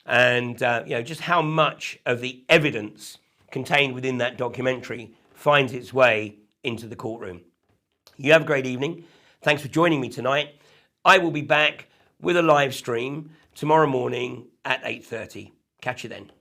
and just how much of the evidence contained within that documentary finds its way into the courtroom. You have a great evening. Thanks for joining me tonight. I will be back with a live stream tomorrow morning at 8:30. Catch you then.